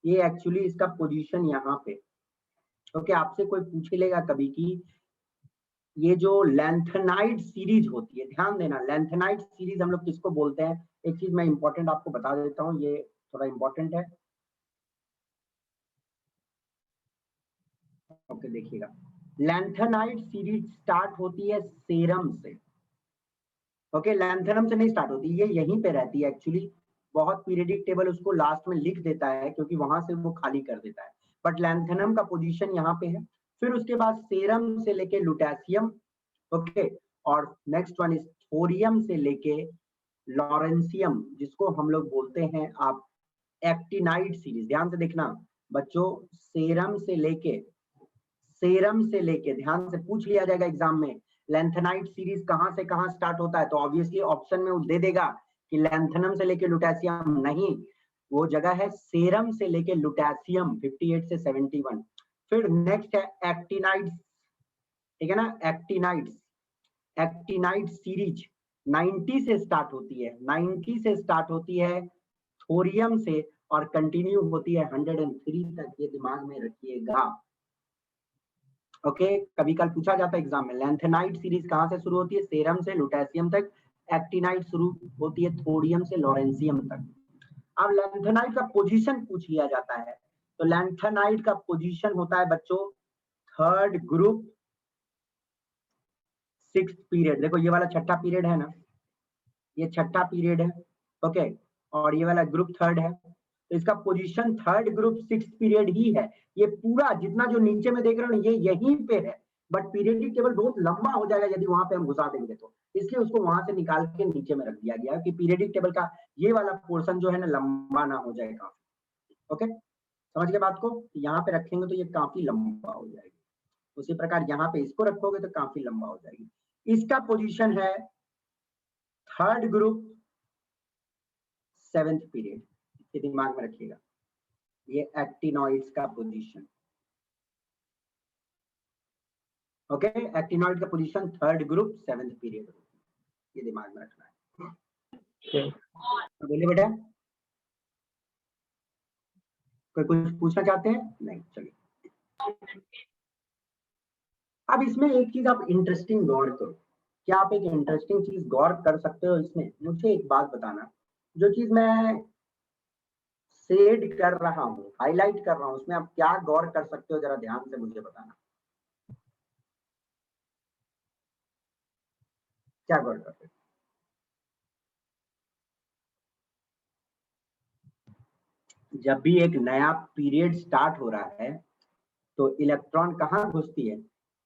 A: ये एक्चुअली इसका पोजीशन यहाँ पे, ओके। आपसे कोई पूछ लेगा कभी कि ये जो लैंथेनाइड सीरीज होती है, ध्यान देना, लैंथेनाइड सीरीज हम लोग किसको बोलते हैं? एक चीज मैं इंपॉर्टेंट आपको बता देता हूँ, ये थोड़ा इंपॉर्टेंट है, ओके। देखिएगा, लैंथेनाइड सीरीज स्टार्ट होती है सेरम से, ओके। लैंथेनम से नहीं स्टार्ट होती, ये यहीं पे रहती है एक्चुअली। बहुत पीरियडिक टेबल उसको लास्ट में लिख देता है क्योंकि वहां से वो खाली कर देता है, बट लैंथेनम का पोजीशन यहाँ पे है। फिर उसके बाद सेरम से लेके लुटेशियम, ओके, और नेक्स्ट वन इज थोरियम से लेके लॉरेंसियम, जिसको हम लोग बोलते हैं आप एक्टिनाइड सीरीज। ध्यान से देखना बच्चों, सेरम से लेके ध्यान से पूछ लिया जाएगा एग्जाम में, लैंथेनाइड सीरीज कहां से कहां स्टार्ट होता है, तो ऑब्वियसली ऑप्शन में वो दे देगा कि लैंथेनम से लेके लुटेशियम, नहीं, वो जगह है सेरम से लेके लुटेशियम 58 से 71। फिर नेक्स्ट है एक्टिनाइड, ठीक है ना, एक्टिनाइड सीरीज 90 से स्टार्ट होती है, 90 से स्टार्ट होती है थोरियम से और कंटिन्यू होती है 103 तक। ये दिमाग में रखिएगा, ओके। कभी कल पूछा जाता है एग्जाम में, लैंथेनाइड सीरीज कहां से शुरू होती है? सेरम से लुटेशियम तक। एक्टिनाइड शुरू होती है थोरियम से लॉरेंसियम तक। अब लैंथेनाइड का पोजीशन पूछ लिया जाता है, तो लैंथेनाइड का पोजीशन होता है बच्चों 3rd ग्रुप 6th पीरियड। देखो ये वाला छठा पीरियड है ना, ये छठा पीरियड है, ओके, और ये वाला ग्रुप 3rd है, तो इसका position 3rd group 6th period ही है। ये पूरा जितना जो नीचे में देख रहे हो ना, ये यहीं पे है, बट पीरियडिक टेबल बहुत लंबा हो जाएगा यदि वहां पे हम घुसा देंगे, तो इसलिए उसको वहां से निकाल के नीचे में रख दिया गया कि पीरियडिक टेबल का ये वाला पोर्शन जो है ना लंबा ना हो जाएगा, ओके। समझ गए बात को? यहाँ पे रखेंगे तो ये काफी लंबा हो जाएगी, उसी प्रकार यहाँ पे इसको रखोगे तो काफी लंबा हो जाएगी। इसका पोजीशन है 3rd ग्रुप 7th पीरियड, ये दिमाग में रखिएगा, ये एक्टिनॉइड्स का पोजीशन, ओके। एक्टिनॉइड का position 3rd group 7th period, ये दिमाग में रखना है। बोलिए बेटा, कोई कुछ पूछना चाहते हैं? नहीं, चलिए। अब इसमें एक चीज आप इंटरेस्टिंग गौर करो, क्या आप एक इंटरेस्टिंग चीज गौर कर सकते हो इसमें? मुझे एक बात बताना, जो चीज मैं शेड कर रहा हूँ, हाईलाइट कर रहा हूँ, उसमें आप क्या गौर कर सकते हो, जरा ध्यान से मुझे बताना, क्या गौर कर सकते हो? जब भी एक नया पीरियड स्टार्ट हो रहा है तो इलेक्ट्रॉन कहाँ घुसती है?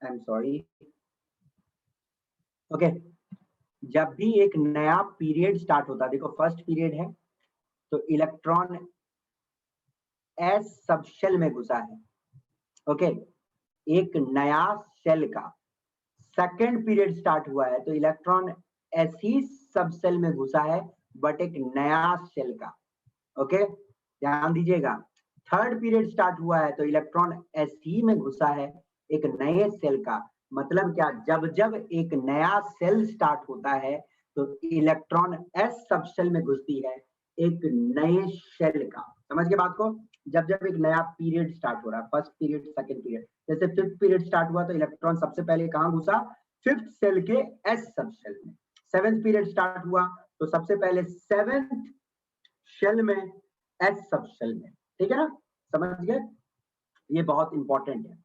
A: I am sorry, okay. जब भी एक नया पीरियड स्टार्ट होता है, देखो फर्स्ट पीरियड है तो इलेक्ट्रॉन एस सब शेल में घुसा है, ओके, एक नया शेल का। सेकेंड पीरियड स्टार्ट हुआ है तो इलेक्ट्रॉन एस ही सब सेल में घुसा है, बट एक नया शेल का, ओके, ध्यान दीजिएगा। थर्ड पीरियड स्टार्ट हुआ है तो इलेक्ट्रॉन एस ही में घुसा है, एक नए सेल का, मतलब क्या, जब जब एक नया सेल स्टार्ट होता है तो इलेक्ट्रॉन एस सब शेल में घुसती है एक नए शेल का। समझ के बात को? जब जब एक नया पीरियड स्टार्ट हो रहा है, फर्स्ट पीरियड, सेकंड पीरियड, जैसे फिफ्थ पीरियड स्टार्ट हुआ तो इलेक्ट्रॉन सबसे पहले कहाँ घुसा? फिफ्थ सेल के एस सब शेल में। सेवेंथ पीरियड स्टार्ट हुआ तो सबसे पहले सेवेंथ शेल में एस सब शेल में। ठीक है ना, समझ गए? ये बहुत इंपॉर्टेंट है।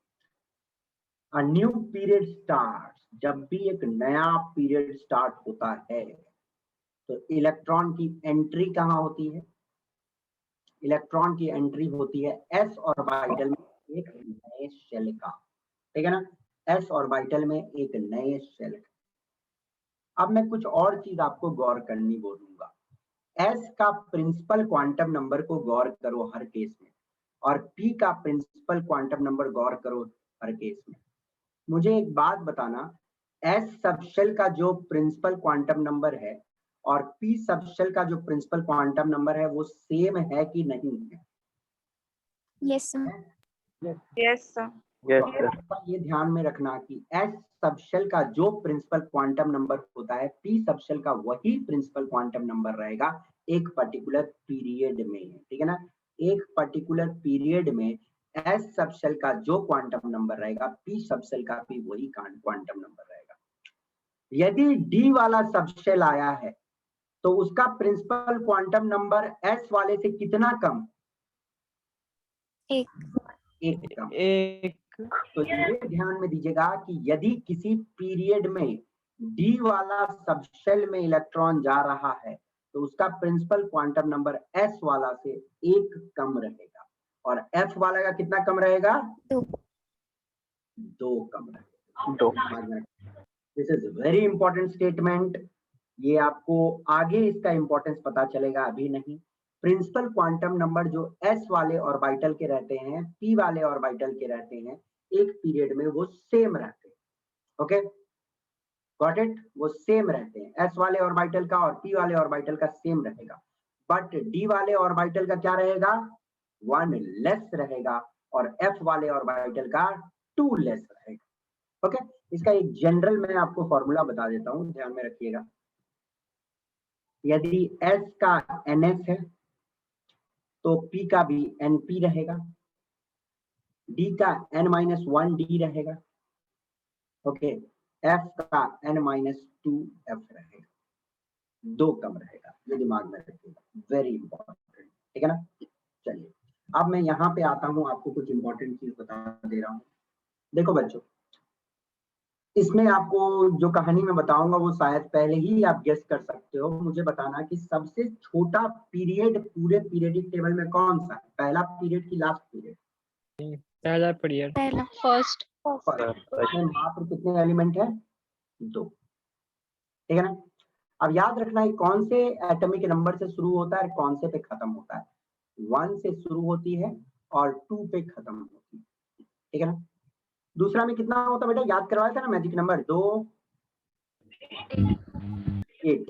A: अ न्यू पीरियड स्टार्ट, जब भी एक नया पीरियड स्टार्ट होता है तो इलेक्ट्रॉन की एंट्री कहाँ होती है? इलेक्ट्रॉन की एंट्री होती है एस ऑर्बिटल में एक नए शेल का। ठीक है ना, एस ऑर्बिटल में एक नए शेल का। अब मैं कुछ और चीज आपको गौर करनी बोलूंगा। एस का प्रिंसिपल क्वांटम नंबर को गौर करो हर केस में, और पी का प्रिंसिपल क्वांटम नंबर गौर करो हर केस में। मुझे एक बात बताना, एस सबशेल का जो प्रिंसिपल क्वांटम नंबर है और पी सबशेल का जो प्रिंसिपल क्वांटम नंबर है वो सेम है कि नहीं है?
B: Yes sir.
E: Yes, sir.
A: ये ध्यान में रखना कि एस सबशेल का जो प्रिंसिपल क्वांटम नंबर होता है, पी सबशेल का वही प्रिंसिपल क्वांटम नंबर रहेगा एक पर्टिकुलर पीरियड में। ठीक है ना, एक पर्टिकुलर पीरियड में एस सबशेल का जो क्वांटम नंबर रहेगा, पी सबशेल का भी वही क्वांटम नंबर रहेगा। यदि डी वाला सबशेल आया है तो उसका प्रिंसिपल क्वांटम नंबर एस वाले से कितना कम? एक कम।
G: एक।
A: तो ये ध्यान में दीजिएगा कि यदि किसी पीरियड में डी वाला सबशेल में इलेक्ट्रॉन जा रहा है तो उसका प्रिंसिपल क्वांटम नंबर एस वाला से एक कम रहेगा, और एफ वाला का कितना कम रहेगा? दो कम रहेगा। This is very important statement. ये आपको आगे इसका इंपॉर्टेंस पता चलेगा, अभी नहीं। प्रिंसिपल क्वांटम नंबर जो एस वाले ऑर्बिटल के रहते हैं, पी वाले ऑर्बिटल के रहते हैं, एक पीरियड में वो सेम रहते हैं। Okay, got it? वो सेम रहते हैं, एस वाले ऑर्बिटल का और पी वाले ऑर्बिटल का सेम रहेगा। बट डी वाले ऑर्बिटल का क्या रहेगा? वन लेस रहेगा, और एफ वाले ऑर्बिटल का टू लेस रहेगा। ओके, इसका एक जनरल मैं आपको फॉर्मूला बता देता हूं, ध्यान में रखिएगा। यदि S का NS है तो P का भी NP रहेगा, D का N-1D रहेगा, ओके, F का N-2F रहेगा, दो कम रहेगा। ये दिमाग में रखिएगा, वेरी इंपॉर्टेंट। ठीक है ना? चलिए अब मैं यहाँ पे आता हूँ, आपको कुछ इंपॉर्टेंट चीज बता दे रहा हूँ। देखो बच्चों, इसमें आपको जो कहानी मैं बताऊंगा वो शायद पहले ही आप गेस कर सकते हो। मुझे बताना कि सबसे छोटा पीरियड पूरे पीरियडिक टेबल में कौन सा है? पहला पीरियड की लास्ट पीरियड?
G: पहला पीरियड।
B: पहला।
E: First.
A: इसमें मात्र कितने एलिमेंट है? दो। ठीक है ना? अब याद रखना है कौन से एटॉमिक नंबर से शुरू होता है और कौन से पे खत्म होता है। 1 से शुरू होती है और 2 पे खत्म होती है। ठीक है ना? दूसरा में कितना होता है बेटा? याद करवाया था ना मैजिक नंबर 2, 8। ठीक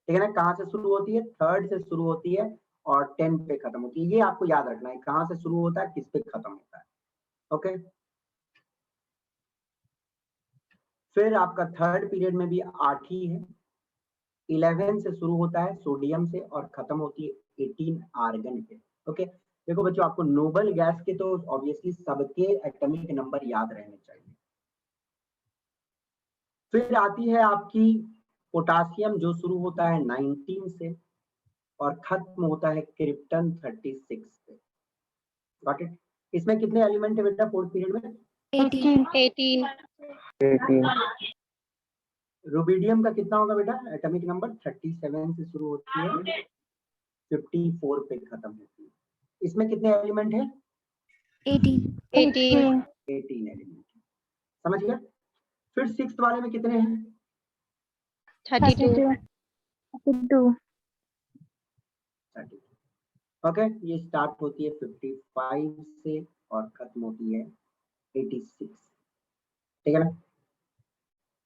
A: है ना? कहाँ से शुरू होती है? थर्ड से शुरू होती है और 10 पे खत्म होती है। ये आपको याद रखना है, कहाँ से शुरू होता है, किस पे खत्म होता है। ओके, फिर आपका थर्ड पीरियड में भी 8 ही है। 11 से शुरू होता है सोडियम से और खत्म होती है 18 आर्गन पे। ओके, देखो बच्चों, आपको नोबल गैस के तो ऑब्वियसली सबके एटॉमिक नंबर याद रहने चाहिए। फिर आती है आपकी पोटासियम, जो शुरू होता है 19 से और खत्म होता है क्रिप्टन 36 से। Got it? इसमें कितने एलिमेंट है बेटा फोर्थ पीरियड में?
E: 18.
A: रुबिडियम का कितना होगा बेटा एटॉमिक नंबर? 37 से शुरू होती है, 54 पे खत्म होती है। इसमें कितने एलिमेंट है?
B: 18
A: एलिमेंट। समझ गया? फिर सिक्स्थ वाले में कितने हैं?
E: 32.
B: 32
A: ओके, ये स्टार्ट होती है 55 से और खत्म होती है 86। ठीक है ना?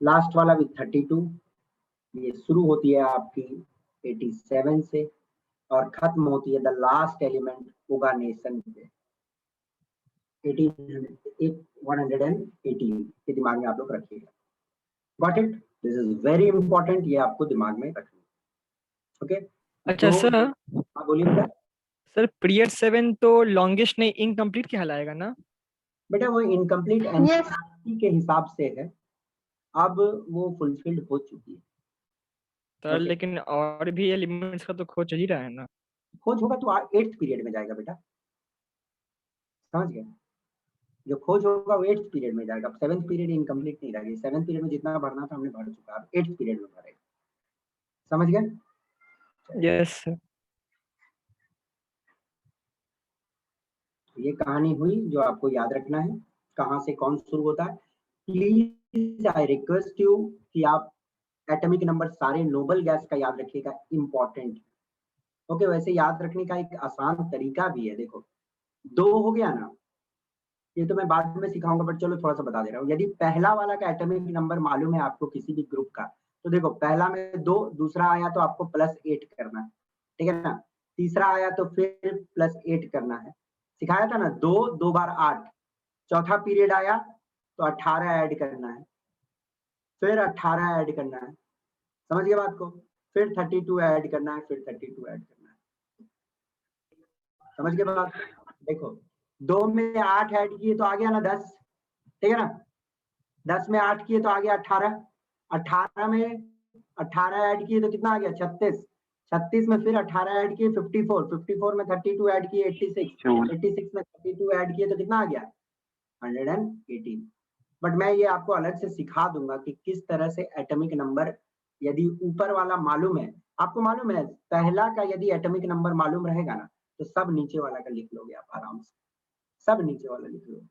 A: लास्ट वाला भी 32, ये शुरू होती है आपकी 87 से और खत्म होती है द लास्ट एलिमेंट ओगानेशन पे। 118 के दिमाग में आप लोग रखिएगा। Got it? This is very important, ये आपको दिमाग में रखना। ओके
G: अच्छा सर,
A: हाँ बोलिए बेटा।
G: सर पीरियड 7 तो लॉन्गेस्ट नहीं इनकम्प्लीट कहलाएगा ना?
A: बेटा वो इनकम्प्लीट एनसीईआरटी के हिसाब से है, अब वो फुलफिल्ड हो चुकी है।
G: Sir
A: Okay.
G: लेकिन और भी एलिमेंट्स का तो खोज चल ही रहा है ना।
A: खोज होगा तो 8th पीरियड में जाएगा बेटा, समझ गए? जो खोज होगा वो 8th पीरियड में जाएगा। 7th पीरियड इनकम्प्लीट नहीं रहेगी। 7th पीरियड में जितना भरना था हमने भर चुका, अब 8th पीरियड में भरेगा। समझ गए?
G: Yes sir.
A: ये कहानी हुई जो आपको याद रखना है, कहाँ से कौन शुरू होता है। प्लीज आई रिक्वेस्ट यू कि आप एटॉमिक नंबर सारे नोबल गैस का याद रखिएगा, इंपॉर्टेंट। ओके, वैसे याद रखने का एक आसान तरीका भी है। देखो 2 हो गया ना, ये तो मैं बाद में सिखाऊंगा, बट चलो थोड़ा सा बता दे रहा हूँ। यदि पहला वाला का एटॉमिक नंबर मालूम है आपको किसी भी ग्रुप का, तो देखो पहला में 2, दूसरा आया तो आपको +8 करना है, ठीक है ना। तीसरा आया तो फिर +8 करना है, सिखाया था ना। 2 बार 8। चौथा पीरियड आया तो 18 ऐड करना है, फिर 18 ऐड करना है, समझ गए बात को। फिर 32 ऐड करना है, फिर 32 ऐड करना है, समझ गए बात। देखो 2 में 8 ऐड किए तो आ गया ना 10, ठीक है ना। 10 में 8 किए तो आ गया 18। 18 में 18 ऐड किए तो कितना आ गया 36। 36 में फिर 18 ऐड किए 54। 54 में 32 ऐड किए 86। 86 में 32 ऐड किए तो कितना आ गया 118। बट मैं ये आपको अलग से सिखा दूंगा कि किस तरह से एटॉमिक नंबर, यदि ऊपर वाला मालूम है, आपको मालूम है पहला का यदि एटॉमिक नंबर मालूम रहेगा ना, तो सब नीचे वाला का लिख लोगे आप आराम से, सब नीचे वाला लिख लोगे।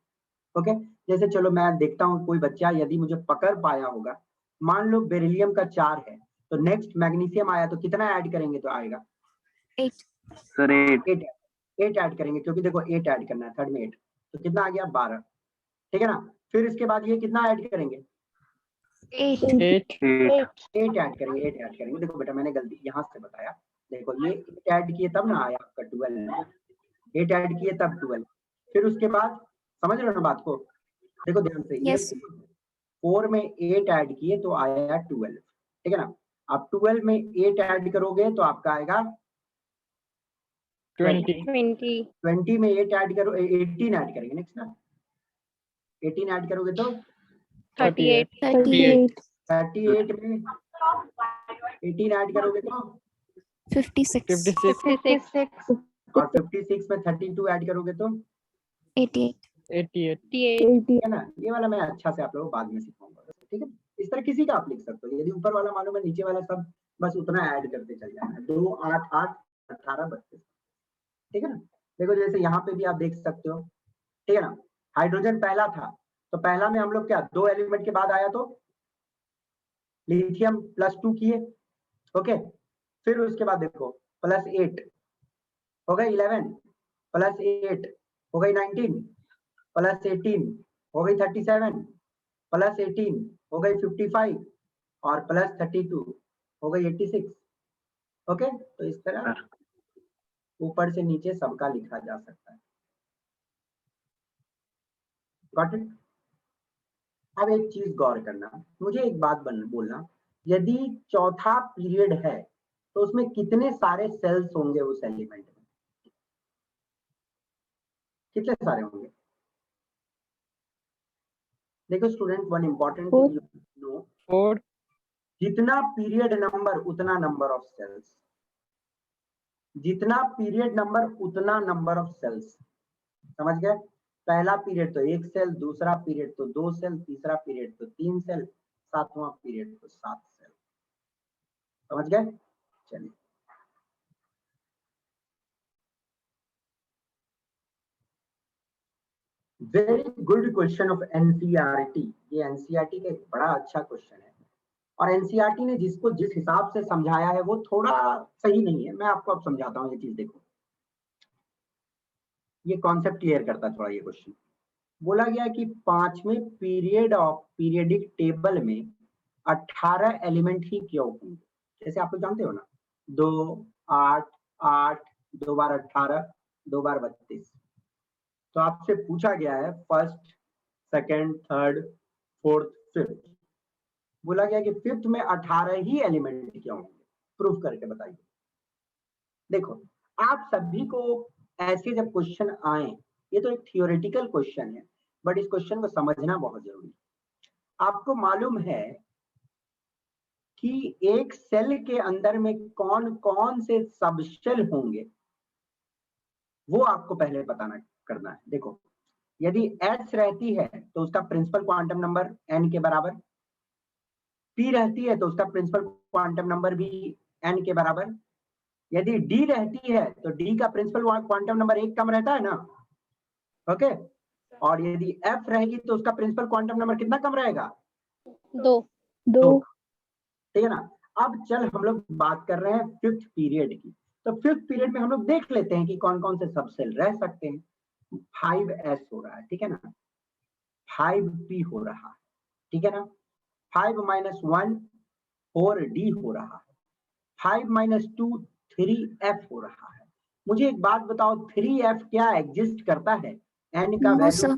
A: ओके, जैसे चलो मैं देखता हूँ कोई बच्चा यदि मुझे पकड़ पाया होगा, मान लो बेरिलियम का 4 है, तो नेक्स्ट मैग्नीशियम आया तो कितना ऐड करेंगे तो आएगा
B: 8
A: सर 8 ऐड करेंगे, क्योंकि देखो 8 ऐड करना है, थर्ड में 8 तो कितना आ गया 12, ठीक है ना। फिर इसके बाद ये कितना ऐड करेंगे
B: 8
A: 8 ऐड करेंगे, 8 ऐड करेंगे। देखो बेटा मैंने गलती यहाँ से बताया, देखो ये 8 ऐड किए तब ना आया आपका 12, 8 ऐड किए तब 12। फिर उसके बाद समझ रहे हो ना बात को, देखो ध्यान से, ये
B: Yes.
A: 4 में 8 ऐड किए तो आया 12, ठीक है ना। अब 12 में 8 ऐड करोगे तो आपका आएगा
G: 20।
A: 20 में 8 ऐड करो, 18 ऐड करेंगे नेक्स्ट ना, 18 ऐड करोगे तो
G: 38।
B: 38
A: 38 में 18 ऐड करोगे तो
B: 56
G: 56।
A: और 56 में 32 ऐड करोगे तो
B: 88
G: 88।
A: है ना। ये वाला मैं अच्छा से आप लोगों को बाद में सिखाऊंगा, ठीक है। इस तरह किसी का आप लिख सकते हो, यदि ऊपर वाला मालूम है नीचे वाला सब बस उतना ऐड करते चल जाना है। 2 8 8 18 32, ठीक है ना। देखो जैसे यहाँ पे भी आप देख सकते हो, ठीक है ना। हाइड्रोजन पहला था तो पहला में हम लोग क्या 2 एलिमेंट के बाद आया तो लिथियम +2 किए, ओके। फिर उसके बाद देखो +8 हो गई 11, +8 हो गई 19, +18 हो गई 37, +18 हो गई 55 और +32 हो गई 86, ओके। तो इस तरह ऊपर से नीचे सबका लिखा जा सकता है। Got it? अब एक चीज गौर करना, मुझे एक बात बोलना, यदि चौथा पीरियड है तो उसमें कितने सारे सेल्स होंगे उस एलिमेंट में, कितने सारे होंगे? देखो student, one important thing know,
G: 4।
A: जितना पीरियड नंबर उतना नंबर ऑफ सेल्स, जितना पीरियड नंबर उतना नंबर ऑफ सेल्स, समझ गए। पहला पीरियड तो 1 सेल, दूसरा पीरियड तो 2 सेल, तीसरा पीरियड तो 3 सेल, सातवां पीरियड तो 7 सेल, समझ गए। चलिए very good question of NCERT, ये एनसीईआरटी का एक बड़ा अच्छा क्वेश्चन है, और एनसीईआरटी ने जिसको जिस हिसाब से समझाया है वो थोड़ा सही नहीं है। मैं आपको अब समझाता हूँ ये चीज। देखो ये कॉन्सेप्ट क्लियर करता है थोड़ा ये क्वेश्चन। बोला गया कि 5वें पीरियड ऑफ पीरियडिक टेबल में 18 एलिमेंट ही क्यों होंगे। जैसे आप लोग जानते हो ना, 2 8 8 2 बार 18 2 बार 32, तो आपसे पूछा गया है first, second, third, fourth, fifth. बोला गया कि फिफ्थ में 18 ही एलिमेंट क्यों होंगे, प्रूफ करके बताइए। देखो, आप सभी को ऐसे जब क्वेश्चन आए, ये तो एक थियोरेटिकल क्वेश्चन है, बट इस क्वेश्चन को समझना बहुत जरूरी है। आपको मालूम है कि एक सेल के अंदर में कौन कौन से सब सेल होंगे, वो आपको पहले बताना करना है। देखो, यदि S रहती है तो उसका प्रिंसिपल क्वांटम नंबर n के बराबर, P रहती है तो उसका प्रिंसिपल क्वांटम नंबर भी n के बराबर, यदि D रहती है तो D का प्रिंसिपल क्वांटम नंबर 1 कम रहता है ना, ओके। और यदि F रहेगी तो उसका प्रिंसिपल क्वांटम नंबर कितना कम रहेगा?
E: 2
A: ठीक है ना। अब चल हम लोग बात कर रहे हैं फिफ्थ पीरियड की। तो फिफ्थ पीरियड में हम लोग देख लेते हैं कि कौन कौन से सबसेल रह सकते हैं। 5s हो रहा है, ठीक है ना, 5p हो रहा है, ठीक है ना, 5 - 1 4d हो रहा है, 5 - 2 3f हो रहा है। मुझे एक बात बताओ, 3f क्या एग्जिस्ट करता है? n का
B: No,
A: वैल्यू
B: sir.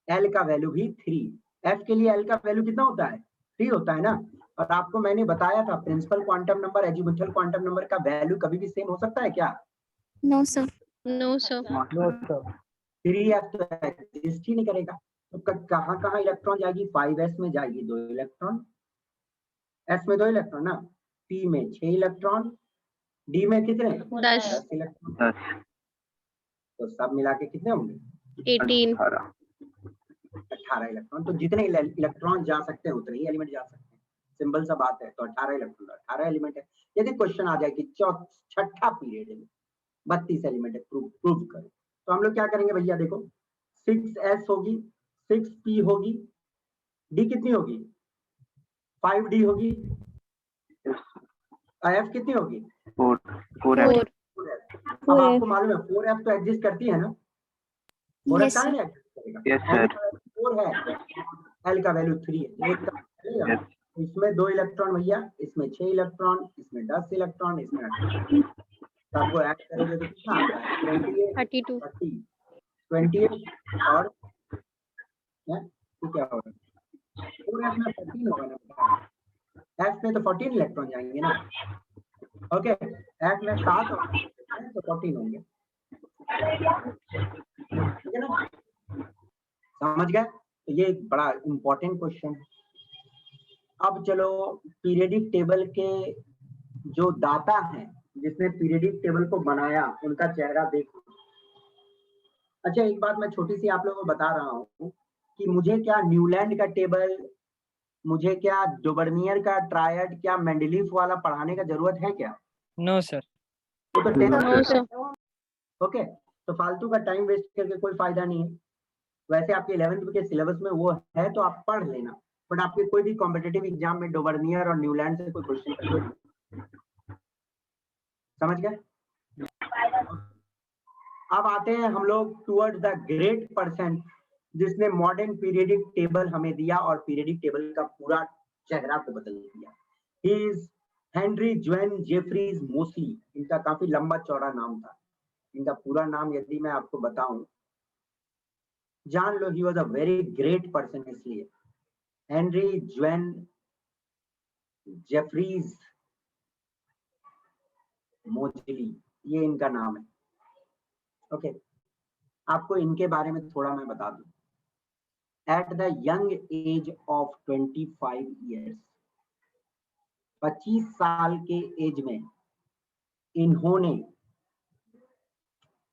A: l का वैल्यू भी 3, f के लिए l का वैल्यू कितना होता है? 3 होता है ना। और आपको मैंने बताया था principal quantum number, azimuthal quantum number का वैल्यू कभी भी सेम हो सकता है क्या?
B: No, sir.
E: No, sir.
A: 3f तो एग्जिस्ट ही नहीं करेगा। तो कहाँ कहाँ इलेक्ट्रॉन जाएगी? 5s में जाएगी 2 इलेक्ट्रॉन, s में 2 इलेक्ट्रॉन ना, p में 6 इलेक्ट्रॉन, d में कितने?
E: 10
A: इलेक्ट्रॉन। तो सब मिला के कितने होंगे?
E: 18
A: 18 इलेक्ट्रॉन। तो जितने इलेक्ट्रॉन जा सकते हैं उतने ही एलिमेंट जा सकते हैं, सिंपल सा बात है। तो 18 इलेक्ट्रॉन, 18 एलिमेंट है। यदि क्वेश्चन आ जाए कि छठा पीरियड में 32 एलिमेंट है, प्रूव करो, तो हम लोग क्या करेंगे भैया? देखो, 6s होगी, 6p होगी, d कितनी होगी? 5d होगी, f कितनी होगी?
E: 4
A: अब आपको मालूम है 4f तो एग्जिस्ट करती है ना, 4f
B: Yes,
A: कहाँ
B: sir.
A: नहीं एग्जिस्ट करेगा? n का 4 है, l का वैल्यू 3 है, एक का चलेगा। इसमें 2 इलेक्ट्रॉन भैया, इसमें 6 इलेक्ट्रॉन, इसमें 10 इलेक्ट्रॉन, इसमें 18। सबको ऐड करोगे तो कितना आता है? 28
E: 32
A: 30 28 और क्या होगा? 4f में 14 होगा ना, f में तो 14 इलेक्ट्रॉन जाएंगे ना, ओके। f में 7 तो 14 होंगे, ठीक है ना, समझ गए? तो ये एक बड़ा इंपॉर्टेंट क्वेश्चन है। अब चलो पीरियडिक टेबल के जो दाता हैं, जिसने पीरियडिक टेबल को बनाया, उनका चेहरा देखो। अच्छा, एक बात मैं छोटी सी आप लोगों को बता रहा हूँ कि मुझे क्या न्यूलैंड का टेबल, मुझे क्या डोबर्नियर का ट्रायड, क्या मेंडलीफ वाला पढ़ाने का जरूरत है क्या?
G: No, sir.
A: वो तो 10th
E: No, sir.
A: ओके। तो फालतू का टाइम वेस्ट करके कोई फायदा नहीं है। वैसे आपके 11th के सिलेबस में वो है तो आप पढ़ लेना, बट आपके कोई भी कॉम्पिटिटिव एग्जाम में डोबर्नियर और न्यूलैंड से कोई क्वेश्चन समझ गए? अब आते हैं हम लोग टुवर्ड्स द ग्रेट पर्सन जिसने मॉडर्न पीरियडिक टेबल हमें दिया और पीरियडिक टेबल का पूरा चेहरा को बदल दिया। He is Henry Gwyn Jeffreys Moseley. इनका काफी लंबा चौड़ा नाम था। इनका पूरा नाम यदि मैं आपको बताऊं, जान लो, he was a very great person. इसलिए हेनरी ज्वेन जेफरीज मोस्ली, ये इनका नाम है, ओके। आपको इनके बारे में थोड़ा मैं बता दूं। At the young age of 25 years, 25 साल के एज में इन्होंने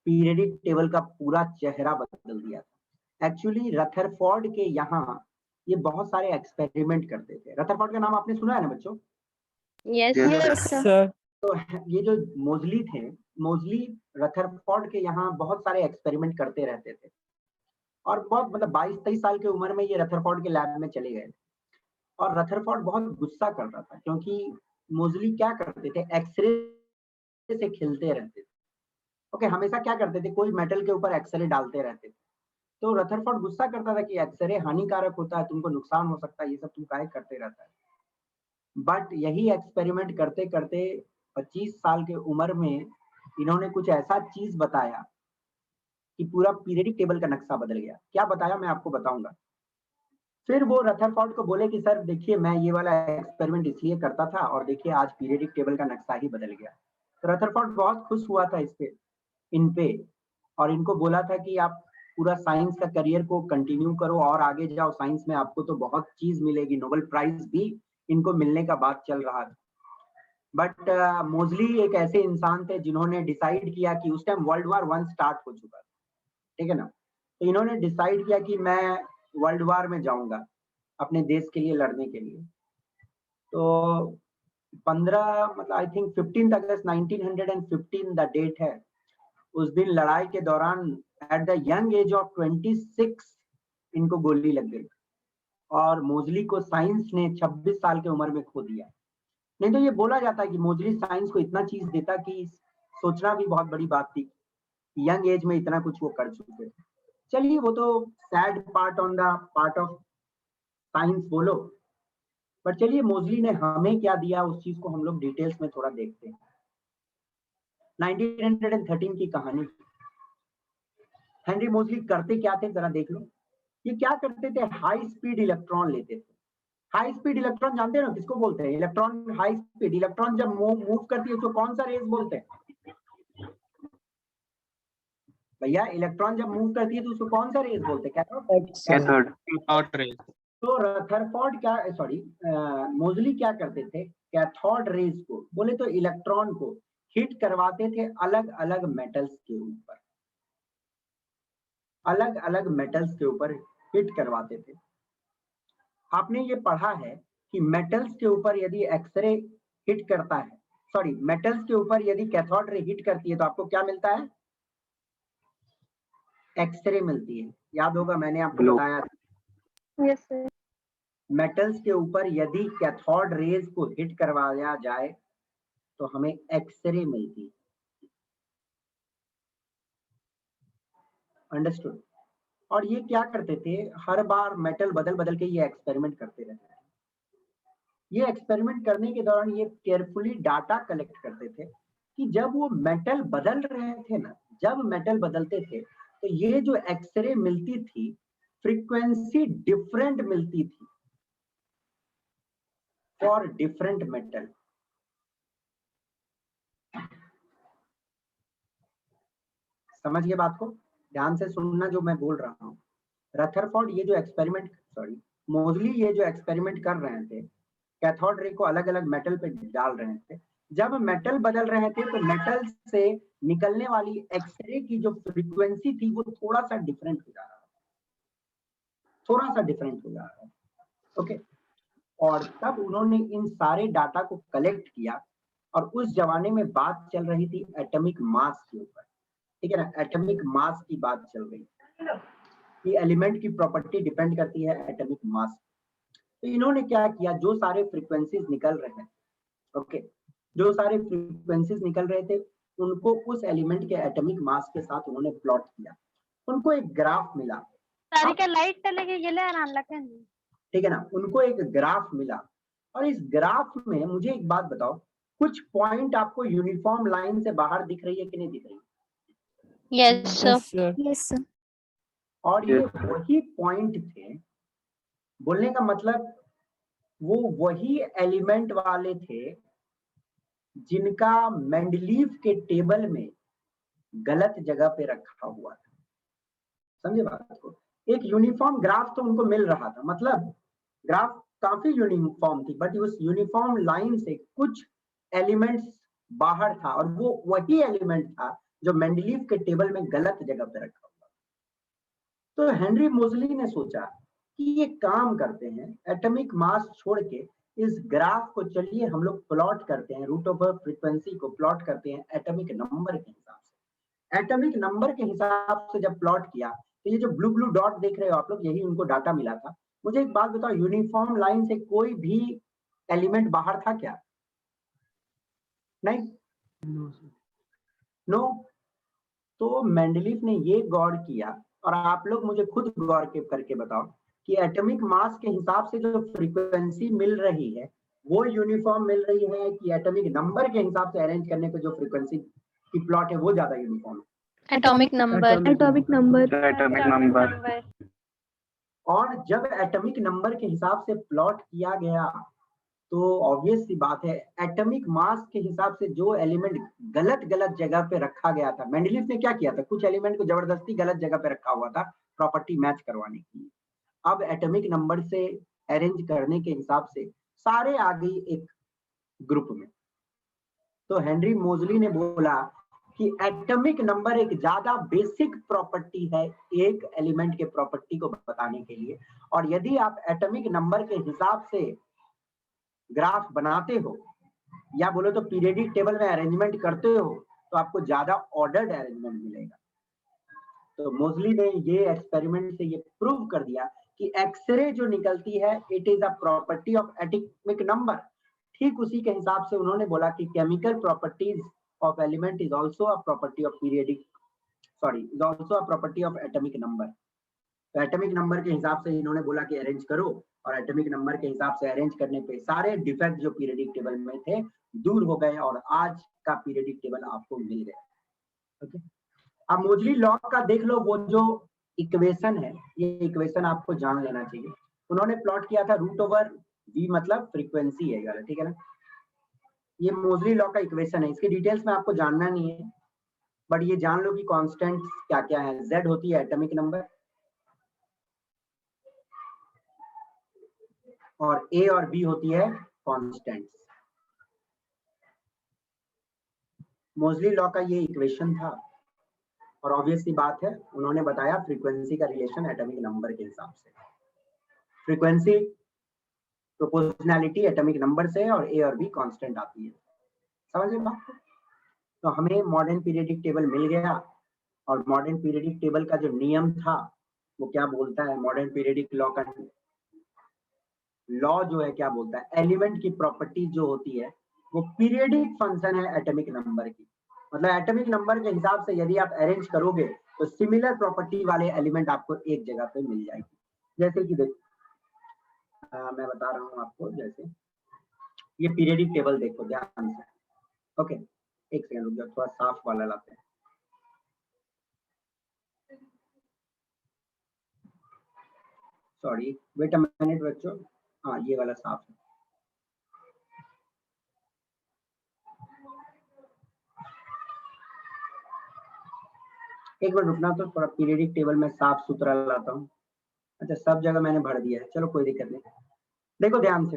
A: पीरियडिक टेबल का पूरा चेहरा बदल दिया था। एक्चुअली रथरफोर्ड के यहाँ ये बहुत सारे एक्सपेरिमेंट करते थे। रथरफोर्ड का नाम आपने सुना है ना बच्चों?
E: Yes.
B: Yes, sir.
G: Sir.
A: तो ये जो मोजली थे, मोजली रथरफोर्ड के यहाँ बहुत सारे एक्सपेरिमेंट करते रहते थे और बहुत मतलब 22-23 साल की उम्र में ये रथरफोर्ड के लैब में चले गए। और रथरफोर्ड बहुत गुस्सा कर रहा था क्योंकि मोजली क्या करते थे, एक्सरे से खेलते रहते थे, ओके। हमेशा क्या करते थे, कोई मेटल के ऊपर एक्सरे डालते रहते थे। तो रथरफोर्ड गुस्सा करता था कि एक्सरे हानिकारक होता है, तुमको नुकसान हो सकता है, ये सब तुम काहे करते रहता है। बट यही एक्सपेरिमेंट करते करते 25 साल के उम्र में इन्होंने कुछ ऐसा चीज बताया कि पूरा पीरियडिक टेबल का नक्शा बदल गया। क्या बताया मैं आपको बताऊंगा। फिर वो रदरफोर्ड को बोले कि सर देखिए मैं ये वाला एक्सपेरिमेंट इसलिए करता था और देखिए आज पीरियडिक टेबल का नक्शा ही बदल गया। तो रदरफोर्ड बहुत खुश हुआ था इन पे और इनको बोला था कि आप पूरा साइंस का करियर को कंटिन्यू करो और आगे जाओ साइंस में, आपको तो बहुत चीज मिलेगी, नोबेल प्राइज भी इनको मिलने का बात चल रहा था। बट मोजली एक ऐसे इंसान थे जिन्होंने डिसाइड किया कि उस टाइम वर्ल्ड वार 1 स्टार्ट हो चुका था, ठीक है ना। तो इन्होंने डिसाइड किया कि मैं वर्ल्ड वार में जाऊंगा अपने देश के लिए लड़ने के लिए। तो 15 मतलब I think 15 August 1915 the date है। उस दिन लड़ाई के दौरान at the young age of 26 इनको गोली लग गई और मोजली को साइंस ने 26 साल की उम्र में खो दिया। नहीं तो ये बोला जाता है कि मोजली साइंस को इतना चीज देता कि सोचना भी बहुत बड़ी बात थी, यंग एज में इतना कुछ वो कर चुके थे। चलिए वो तो sad part on the part of science बोलो, पर चलिए मोजली ने हमें क्या दिया उस चीज को हम लोग डिटेल्स में थोड़ा देखते हैं। 1913 की कहानी। हेनरी मोजली करते क्या थे जरा देख लो। ये क्या करते थे, हाई स्पीड इलेक्ट्रॉन लेते थे। हाई स्पीड इलेक्ट्रॉन जानते हैं ना किसको बोलते हैं? इलेक्ट्रॉन हाई स्पीड इलेक्ट्रॉन जब मूव करती है तो कौन सा रेस बोलते हैं भैया? इलेक्ट्रॉन जब मूव करती है तो उसको कौन सा रेस बोलते हैं?
C: Cathode rays.
A: तो रदरफोर्ड क्या सॉरी मोजली क्या करते थे, कैथोड रेज को बोले तो इलेक्ट्रॉन को हिट करवाते थे अलग अलग मेटल्स के ऊपर, अलग अलग मेटल्स के ऊपर हिट करवाते थे। आपने ये पढ़ा है कि मेटल्स के ऊपर यदि एक्सरे हिट करता है, सॉरी मेटल्स के ऊपर यदि कैथोड रे हिट करती है तो आपको क्या मिलता है? एक्सरे मिलती है। याद होगा मैंने आपको बताया था।
E: Yes sir.
A: मेटल्स के ऊपर यदि कैथोड रेज को हिट करवाया जाए तो हमें एक्सरे मिलती है। अंडरस्टूड? और ये क्या करते थे, हर बार मेटल बदल बदल के ये एक्सपेरिमेंट करते रहते थे। ये एक्सपेरिमेंट करने के दौरान ये केयरफुली डाटा कलेक्ट करते थे कि जब वो मेटल बदल रहे थे ना, जब मेटल बदलते थे तो ये जो एक्सरे मिलती थी फ्रीक्वेंसी डिफरेंट मिलती थी फॉर डिफरेंट मेटल। समझिए बात को, ध्यान से सुनना जो मैं बोल रहा हूँ। रदरफोर्ड ये जो एक्सपेरिमेंट सॉरी मोजली ये जो एक्सपेरिमेंट कर रहे थे, कैथोड रे को अलग अलग मेटल पे डाल रहे थे। जब मेटल बदल रहे थे तो मेटल से निकलने वाली एक्सरे की जो फ्रीक्वेंसी थी वो थोड़ा सा डिफरेंट हो जा रहा था, थोड़ा सा डिफरेंट हो जा रहा था। ओके, और तब उन्होंने इन सारे डाटा को कलेक्ट किया और उस जमाने में बात चल रही थी एटॉमिक मास के ऊपर, ठीक है ना। एटॉमिक मास की बात चल रही है कि एलिमेंट की प्रॉपर्टी डिपेंड करती है एटॉमिक मास। तो इन्होंने क्या किया, जो सारे फ्रीक्वेंसीज निकल रहे हैं, ओके, जो सारे फ्रीक्वेंसीज निकल रहे थे उनको उस एलिमेंट के एटॉमिक मास के साथ उन्होंने प्लॉट किया। उनको एक ग्राफ मिला,
E: तारिका लाइट चलेगी गेले आराम लखन।
A: ठीक है ना। उनको एक ग्राफ मिला और इस ग्राफ में मुझे एक बात बताओ, कुछ पॉइंट आपको यूनिफॉर्म लाइन से बाहर दिख रही है कि नहीं दिख रही?
E: Yes sir.
B: Yes, sir.
A: और ये वही पॉइंट थे, बोलने का मतलब वो वही एलिमेंट वाले थे जिनका मेंडलीव के टेबल में गलत जगह पे रखा हुआ था। समझे बात को? एक यूनिफॉर्म ग्राफ तो उनको मिल रहा था, मतलब ग्राफ काफी यूनिफॉर्म थी, बट उस यूनिफॉर्म लाइन से कुछ एलिमेंट्स बाहर था और वो वही एलिमेंट था जो मेंडलीव के टेबल में गलत जगह पे रखा हुआ। तो हेनरी मोजली ने सोचा कि ये काम करते हैं, एटॉमिक मास छोड़ के इस ग्राफ को चलिए हम लोग प्लॉट करते हैं, रूट ओवर फ्रीक्वेंसी को प्लॉट करते हैं एटॉमिक नंबर के हिसाब से। एटॉमिक नंबर के हिसाब से जब प्लॉट किया तो ये जो ब्लू ब्लू डॉट देख रहे हो आप लोग, यही उनको डाटा मिला था। मुझे एक बात बताओ, यूनिफॉर्म लाइन से कोई भी एलिमेंट बाहर था क्या? नहीं, नो। तो मेंडलीव ने ये गौर किया, और आप लोग मुझे खुद गौर करके बताओ कि एटॉमिक मास के हिसाब से जो फ्रीक्वेंसी मिल रही है वो यूनिफॉर्म मिल रही है कि एटॉमिक नंबर के हिसाब से अरेंज करने पे जो फ्रीक्वेंसी की प्लॉट है वो ज्यादा यूनिफॉर्म है?
E: Atomic number.
B: Atomic number.
C: Atomic number.
A: और जब एटॉमिक नंबर के हिसाब से प्लॉट किया गया तो ऑब्वियस सी बात है एटॉमिक मास के हिसाब से जो एलिमेंट गलत गलत जगह पे रखा गया था, मेंडलीव ने क्या किया था, कुछ एलिमेंट को जबरदस्ती गलत जगह पे रखा हुआ था प्रॉपर्टी मैच करवाने के लिए। अब एटॉमिक नंबर से अरेंज करने के हिसाब से सारे आ गई एक ग्रुप में। तो हेनरी मोजली ने बोला कि एटॉमिक नंबर एक ज्यादा बेसिक प्रॉपर्टी है एक एलिमेंट के प्रॉपर्टी को बताने के लिए, और यदि आप एटॉमिक नंबर के हिसाब से ग्राफ बनाते हो या बोलो तो पीरियडिक टेबल में अरेंजमेंट करते हो तो आपको ज्यादा ऑर्डर्ड अरेंजमेंट मिलेगा। तो मोजली ने ये एक्सपेरिमेंट से ये प्रूव कर दिया कि एक्सरे जो निकलती है it is a property of atomic number. ठीक उसी के हिसाब से उन्होंने बोला कि chemical properties of element is also a property of is also a property of atomic number. तो एटॉमिक नंबर के हिसाब से इन्होंने बोला कि अरेंज करो, और एटॉमिक नंबर के हिसाब से अरेंज करने पे सारे डिफेक्ट जो पीरियडिक टेबल में थे दूर हो गए और आज का पीरियडिक टेबल आपको मिल गया। ओके, अब मोजली लॉ का देख लो, वो जो इक्वेशन है ये इक्वेशन आपको जान लेना चाहिए। उन्होंने प्लॉट किया था रूट ओवर v मतलब फ्रीक्वेंसी है, ठीक है ना। ये मोजली लॉ का इक्वेशन है, इसकी डिटेल्स में आपको जानना नहीं है, बट ये जान लो कि कांस्टेंट क्या क्या है। z होती है एटॉमिक नंबर और a और b होती है कांस्टेंट्स। मोजली लॉ का ये इक्वेशन था और ऑब्वियस सी बात है उन्होंने बताया फ्रीक्वेंसी का रिलेशन एटॉमिक नंबर के हिसाब से। फ्रीक्वेंसी प्रोपोर्शनैलिटी एटॉमिक नंबर से और ए और बी कांस्टेंट आती है, समझ में बात को। तो हमें मॉडर्न पीरियडिक टेबल मिल गया, और मॉडर्न पीरियडिक टेबल का जो नियम था वो क्या बोलता है, मॉडर्न पीरियडिक लॉ का लॉ जो है क्या बोलता है, एलिमेंट की प्रॉपर्टी जो होती है वो पीरियडिक फंक्शन है एटॉमिक नंबर की। मतलब एटॉमिक नंबर के हिसाब से यदि आप अरेंज करोगे तो सिमिलर प्रॉपर्टी वाले एलिमेंट आपको एक जगह पे मिल जाएगी। जैसे कि देखो मैं बता रहा हूँ आपको, जैसे ये पीरियडिक टेबल देखो ध्यान से। ओके, एक सेकंड रुक जाओ, थोड़ा साफ वाला लाते हैं। सॉरी वेट अ मिनट बच्चों, हाँ ये वाला साफ है। एक बार रुकना, तो थोड़ा पीरियडिक टेबल में साफ सुथरा लाता हूँ। अच्छा सब जगह मैंने भर दिया है, चलो कोई दिक्कत नहीं। देखो ध्यान से,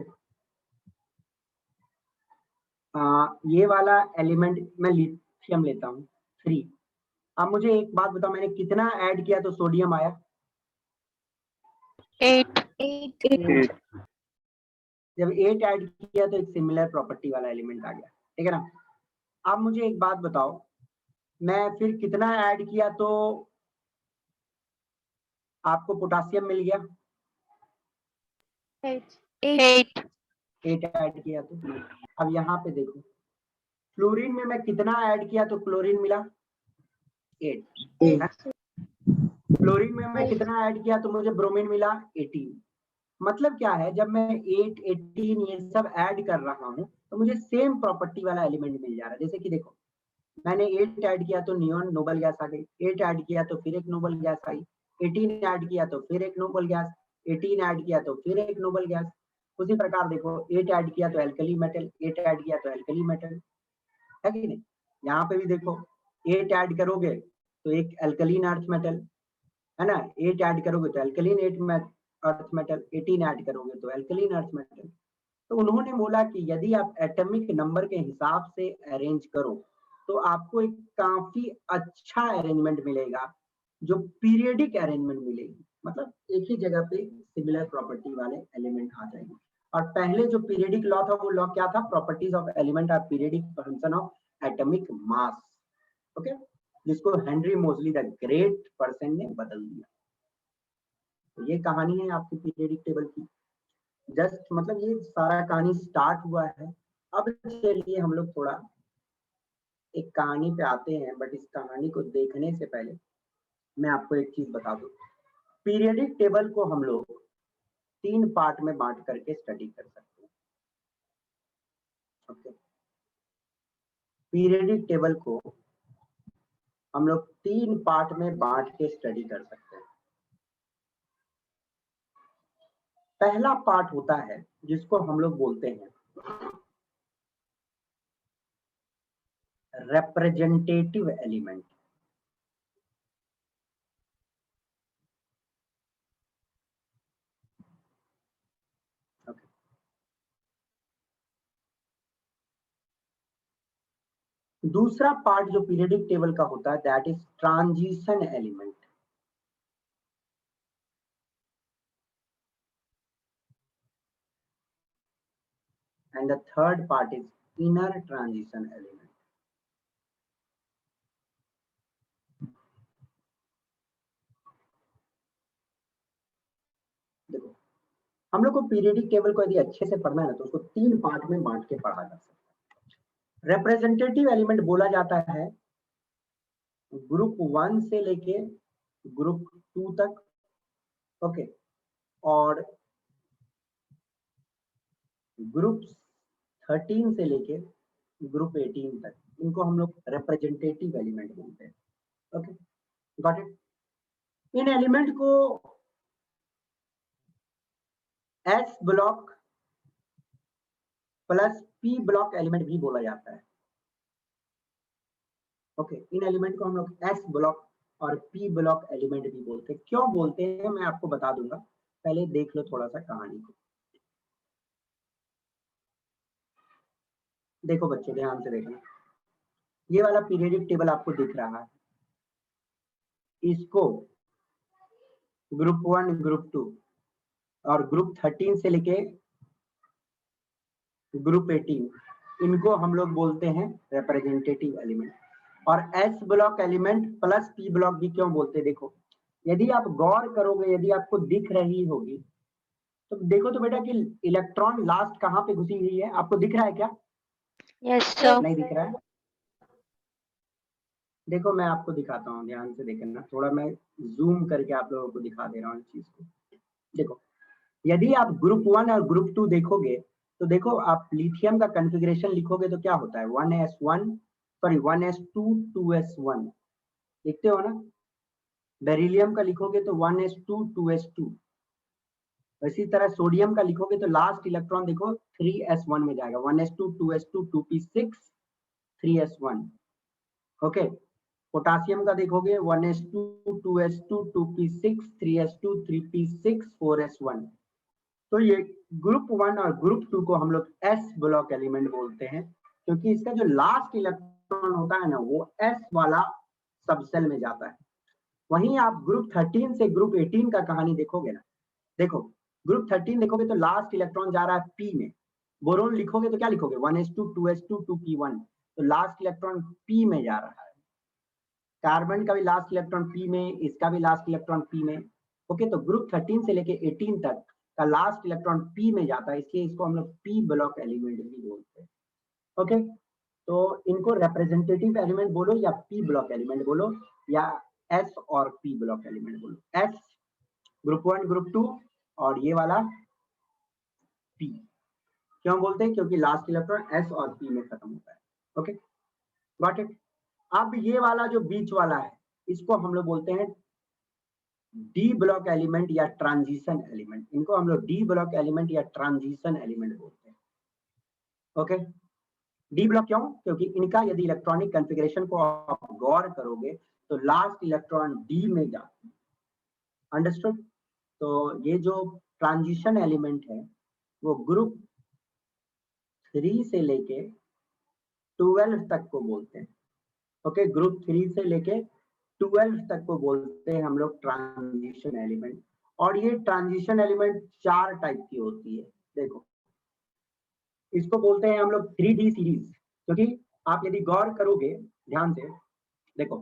A: ये वाला एलिमेंट मैं लिथियम लेता हूँ 3। अब मुझे एक बात बताओ, मैंने कितना ऐड किया तो सोडियम आया?
E: 8.
B: 8.
A: जब 8 ऐड किया तो एक सिमिलर प्रॉपर्टी वाला एलिमेंट आ गया, ठीक है ना। अब मुझे एक बात बताओ, मैं फिर कितना ऐड किया तो आपको पोटासियम मिल गया?
E: 8.
A: 8 ऐड किया तो। अब यहाँ पे देखो, फ्लोरीन में मैं कितना ऐड किया तो क्लोरीन मिला? 8। फ्लोरीन में मैं कितना ऐड किया तो मुझे ब्रोमीन मिला? 18। मतलब क्या है, जब मैं 8, 18 ये सब ऐड कर रहा हूँ तो मुझे सेम प्रॉपर्टी वाला एलिमेंट मिल जा रहा है। जैसे कि देखो, मैंने 8 ऐड किया तो नियॉन नोबल गैस आ गई, 8 ऐड किया तो फिर एक नोबल गैस आई, 18 ऐड किया तो फिर एक नोबल गैस, 18 ऐड किया तो फिर एक नोबल गैस। उसी प्रकार देखो, 8 ऐड किया तो एल्कली मेटल, 8 ऐड किया तो एल्कली मेटल, है कि नहीं। यहाँ पे भी देखो 8 ऐड करोगे तो एक एल्कलीन अर्थ मेटल, है ना, 8 ऐड करोगे तो एल्कलीन अर्थ मेटल, 18 ऐड करोगे तो एल्कलीन अर्थ मेटल। तो उन्होंने बोला कि यदि आप एटॉमिक नंबर के हिसाब से अरेंज करो तो आपको एक काफी अच्छा अरेंजमेंट मिलेगा, जो पीरियडिक अरेंजमेंट मिलेगी। मतलब एक ही जगह पे सिमिलर प्रॉपर्टी वाले एलिमेंट आ जाएंगे। और पहले जो पीरियडिक लॉ था वो लॉ क्या था, properties of element are periodic function of atomic mass. Okay, जिसको Henry Moseley the great person ने बदल दिया। तो ये कहानी है आपकी पीरियडिक टेबल की। जस्ट मतलब ये सारा कहानी स्टार्ट हुआ है। अब चलिए हम लोग थोड़ा एक कहानी पे आते हैं, बट इस कहानी को देखने से पहले मैं आपको एक चीज बता दूं। पीरियडिक टेबल को हम लोग 3 पार्ट में बांट करके स्टडी कर सकते हैं। ओके, पीरियडिक टेबल को हम लोग 3 पार्ट में बांट के स्टडी कर सकते हैं। पहला पार्ट होता है जिसको हम लोग बोलते हैं रिप्रेजेंटेटिव एलिमेंट। दूसरा पार्ट जो पीरियडिक टेबल का होता है that is transition element. And the third part is inner transition element. देखो, हम लोग को पीरियडिक टेबल को यदि अच्छे से पढ़ना है तो उसको 3 पार्ट में बांट के पढ़ा जा सकता है। रिप्रेजेंटेटिव एलिमेंट बोला जाता है ग्रुप 1 से लेके ग्रुप 2 तक, ओके, और ग्रुप 13 से लेके ग्रुप 18 तक, इनको हम लोग रिप्रेजेंटेटिव एलिमेंट बोलते हैं। Okay, got it. इन एलिमेंट को S block plus P block element भी बोला जाता है। ओके, इन एलिमेंट को हम लोग एस ब्लॉक और पी ब्लॉक एलिमेंट भी बोलते हैं। क्यों बोलते हैं मैं आपको बता दूंगा, पहले देख लो थोड़ा सा कहानी को। देखो बच्चों, ध्यान से देखना, ये वाला पीरियडिक टेबल आपको दिख रहा है, इसको ग्रुप 1, ग्रुप 2 और ग्रुप 13 से लेके ग्रुप 18, इनको हम लोग बोलते हैं रिप्रेजेंटेटिव एलिमेंट। और S block element plus P block भी क्यों बोलते हैं, देखो यदि आप गौर करोगे, यदि आपको दिख रही होगी तो देखो तो बेटा कि इलेक्ट्रॉन लास्ट कहाँ पे घुसी हुई है, आपको दिख रहा है क्या?
E: Yes, sir.
A: नहीं दिख रहा है? देखो मैं आपको दिखाता हूँ, ध्यान से देखना, थोड़ा मैं जूम करके आप लोगों को दिखा दे रहा हूँ चीज को। देखो, यदि आप ग्रुप 1 और ग्रुप 2 देखोगे तो देखो आप लिथियम का कॉन्फ़िगरेशन लिखोगे तो क्या होता है 1s1 सॉरी 1s2 2s1 लिखते हो ना। बेरिलियम का लिखोगे तो 1s2 2s2। इसी तरह सोडियम का लिखोगे तो लास्ट इलेक्ट्रॉन देखो 3s1 में जाएगा, 1s2 2s2 2p6 3s1। Okay, potassium का देखोगे 1s2 2s2 2p6 3s2 3p6 4s1। तो ये ग्रुप 1 और ग्रुप 2 को हम लोग एस ब्लॉक एलिमेंट बोलते हैं, क्योंकि इसका जो लास्ट इलेक्ट्रॉन होता है ना वो एस वाला सबसेल में जाता है। वहीं आप ग्रुप 13 से ग्रुप 18 का कहानी देखोगे ना, देखो ग्रुप 13 देखोगे तो लास्ट इलेक्ट्रॉन जा रहा है पी में। बोरोन लिखोगे तो क्या लिखोगे 1s2 2s2 2p1, तो लास्ट इलेक्ट्रॉन पी में जा रहा है। कार्बन का भी लास्ट इलेक्ट्रॉन पी में, इसका भी लास्ट इलेक्ट्रॉन पी में। ओके, तो ग्रुप 13 से लेके 18 तक का लास्ट इलेक्ट्रॉन पी में जाता है, इसलिए इसको हम लोग पी ब्लॉक एलिमेंट भी बोलते हैं। ओके, तो इनको रिप्रेजेंटेटिव एलिमेंट बोलो या पी ब्लॉक एलिमेंट बोलो या एस और पी ब्लॉक एलिमेंट बोलो। एस ग्रुप 1 ग्रुप 2 और ये वाला पी। क्यों बोलते हैं, क्योंकि लास्ट इलेक्ट्रॉन एस और पी में खत्म होता है। Okay, got it. अब ये वाला जो बीच वाला है इसको हम लोग बोलते हैं डी ब्लॉक एलिमेंट या ट्रांजिशन एलिमेंट। इनको हम लोग डी ब्लॉक एलिमेंट या ट्रांजिशन एलिमेंट बोलते हैं। ओके, डी ब्लॉक क्यों, क्योंकि इनका यदि इलेक्ट्रॉनिक कॉन्फ़िगरेशन को आप गौर करोगे तो लास्ट इलेक्ट्रॉन डी में जाते हैं। अंडरस्टूड। तो ये जो ट्रांजिशन एलिमेंट है वो ग्रुप 3 से लेके 12 तक को बोलते हैं। ओके, ग्रुप 3 से लेके 12 तक को बोलते हैं हम लोग ट्रांजिशन एलिमेंट। और ये ट्रांजिशन एलिमेंट 4 टाइप की होती है। देखो, इसको बोलते हैं हम लोग 3D सीरीज, क्योंकि आप यदि गौर करोगे ध्यान से देखो,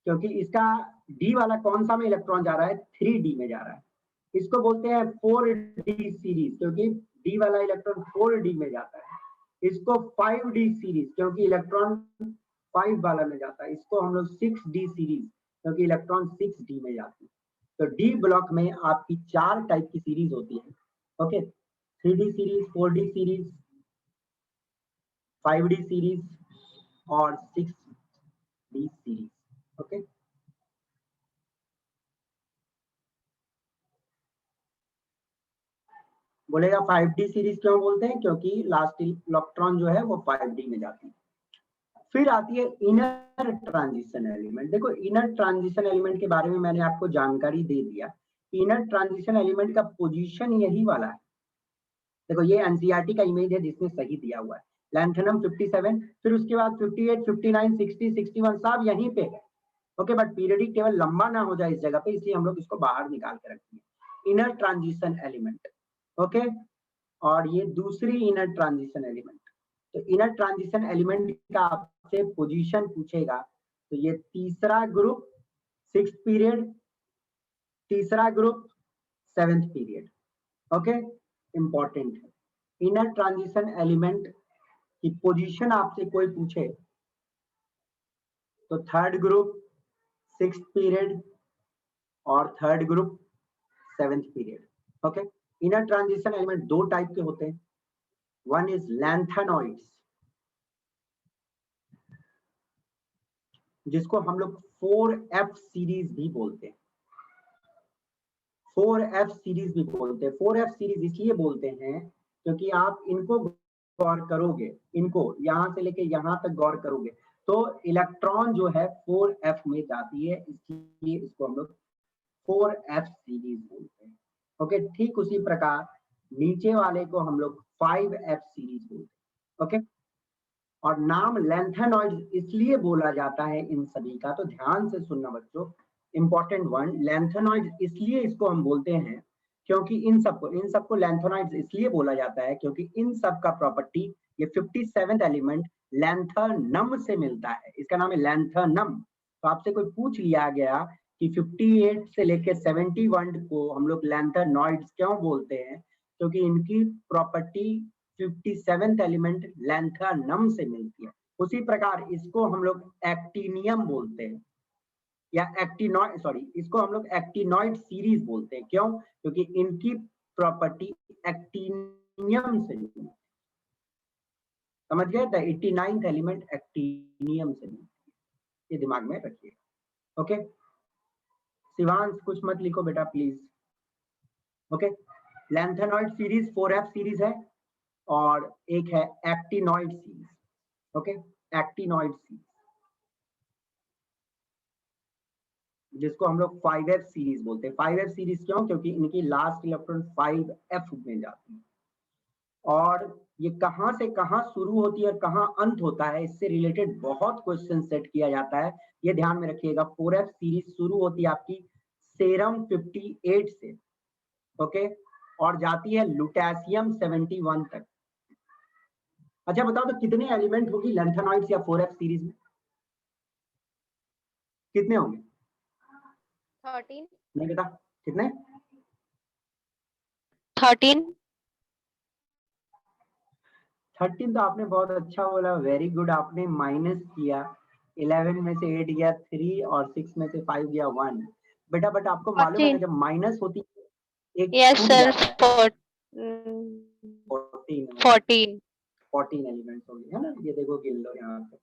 A: क्योंकि इसका डी वाला कौन सा में इलेक्ट्रॉन जा रहा है 3D में जा रहा है। इसको बोलते हैं 4D सीरीज, क्योंकि डी वाला इलेक्ट्रॉन 4D में जाता है। इसको 5D सीरीज, क्योंकि इलेक्ट्रॉन 5 वाला में जाता है। इसको हम लोग 6D सीरीज, क्योंकि इलेक्ट्रॉन 6D में जाते हैं। तो डी ब्लॉक में आपकी 4 टाइप की सीरीज होती है। Okay, 3D series, 4D series, 5D series और 6D सीरीज। ओके बोलेगा 5D सीरीज क्यों बोलते हैं, क्योंकि लास्ट इलेक्ट्रॉन जो है वो 5D में जाती है। फिर आती है इनर ट्रांजिशन एलिमेंट। देखो इनर ट्रांजिशन एलिमेंट के बारे में मैंने आपको जानकारी दे दिया। इनर ट्रांजिशन एलिमेंट का पोजीशन यही वाला है। देखो ये एनसीईआरटी का इमेज है जिसमें सही दिया हुआ है। लैंथेनम 57, फिर उसके बाद 58, 59, 60, 61 सब यहीं पे है। ओके बट पीरियडिक टेबल लंबा ना हो जाए इस जगह पे, इसलिए हम लोग इसको बाहर निकाल के रखेंगे। इनर ट्रांजिशन एलिमेंट, ओके और ये दूसरी इनर ट्रांजिशन एलिमेंट। तो इनर ट्रांजिशन एलिमेंट का आपसे पोजीशन पूछेगा तो ये तीसरा ग्रुप 6th पीरियड, तीसरा group 7th period. Okay important है। इनर ट्रांजिशन एलिमेंट की पोजीशन आपसे कोई पूछे तो 3rd ग्रुप 6th पीरियड और 3rd group 7th period. Okay inner transition element दो टाइप के होते हैं। वन इज लैंथेनॉइड्स, जिसको हम लोग 4F सीरीज भी बोलते हैं। 4F सीरीज भी बोलते हैं। 4F सीरीज इसलिए बोलते हैं क्योंकि आप इनको गौर करोगे, इनको यहां से लेके यहां तक गौर करोगे तो इलेक्ट्रॉन जो है 4F में जाती है, इसलिए इसको हम लोग 4F सीरीज बोलते हैं। ओके ठीक उसी प्रकार नीचे वाले को हम लोग 5F सीरीज बोलते हैं। ओके और नाम लैंथेनॉइड्स इसलिए बोला जाता है इन सभी का, तो ध्यान से सुनना बच्चों, इंपॉर्टेंट वन। लैंथेनॉइड्स इसलिए इसको हम बोलते हैं क्योंकि इन सबको लैंथेनॉइड्स इसलिए बोला जाता है क्योंकि इन सब का प्रॉपर्टी ये 57th एलिमेंट लैंथेनम से मिलता है। इसका नाम है लैंथेनम। तो आपसे कोई पूछ लिया गया कि 58 से लेकर 71 को हम लोग लैंथेनॉइड्स क्यों बोलते हैं, क्योंकि इनकी प्रॉपर्टी 57th एलिमेंट लैंथेनम से मिलती है। उसी प्रकार इसको हम लोग एक्टिनियम बोलते हैं या एक्टिनॉइड, सॉरी इसको हम लोग एक्टिनॉइड सीरीज बोलते हैं। क्यों? क्योंकि इनकी प्रॉपर्टी एक्टिनियम से मिलती है। समझ गए? द 89th एलिमेंट एक्टिनियम से मिलती है, ये दिमाग में रखिएगा। ओके शिवांश कुछ मत लिखो बेटा please. Okay lanthanoid series 4F series है और एक है actinoid series. Okay actinoid series जिसको हम लोग 5F सीरीज बोलते हैं। 5F सीरीज क्यों? क्योंकि इनकी लास्ट इलेक्ट्रॉन 5F में जाती है और ये कहां से कहां शुरू होती है और कहां अंत होता है, इससे रिलेटेड बहुत क्वेश्चन सेट किया जाता है। ये ध्यान में रखिएगा। 4F सीरीज शुरू होती है आपकी सेरम 58 से, ओके और जाती है लुटेशियम 71 तक। अच्छा बताओ तो कितने एलिमेंट होगी लैंथेनॉइड्स या 4F सीरीज में? कितने होंगे?
E: 13।
A: नहीं बेटा कितने?
E: 13।
A: 13 तो आपने बहुत अच्छा बोला, वेरी गुड। आपने माइनस किया, 11 में से 8 गया 3 और 6 में से 5 गया 1। बेटा बट आपको मालूम है जब माइनस होती है एक
E: यस
A: छूट
E: सर
A: जाता है। 14 एलिमेंट्स होंगे है ना। ये देखो गिन लो यहाँ पे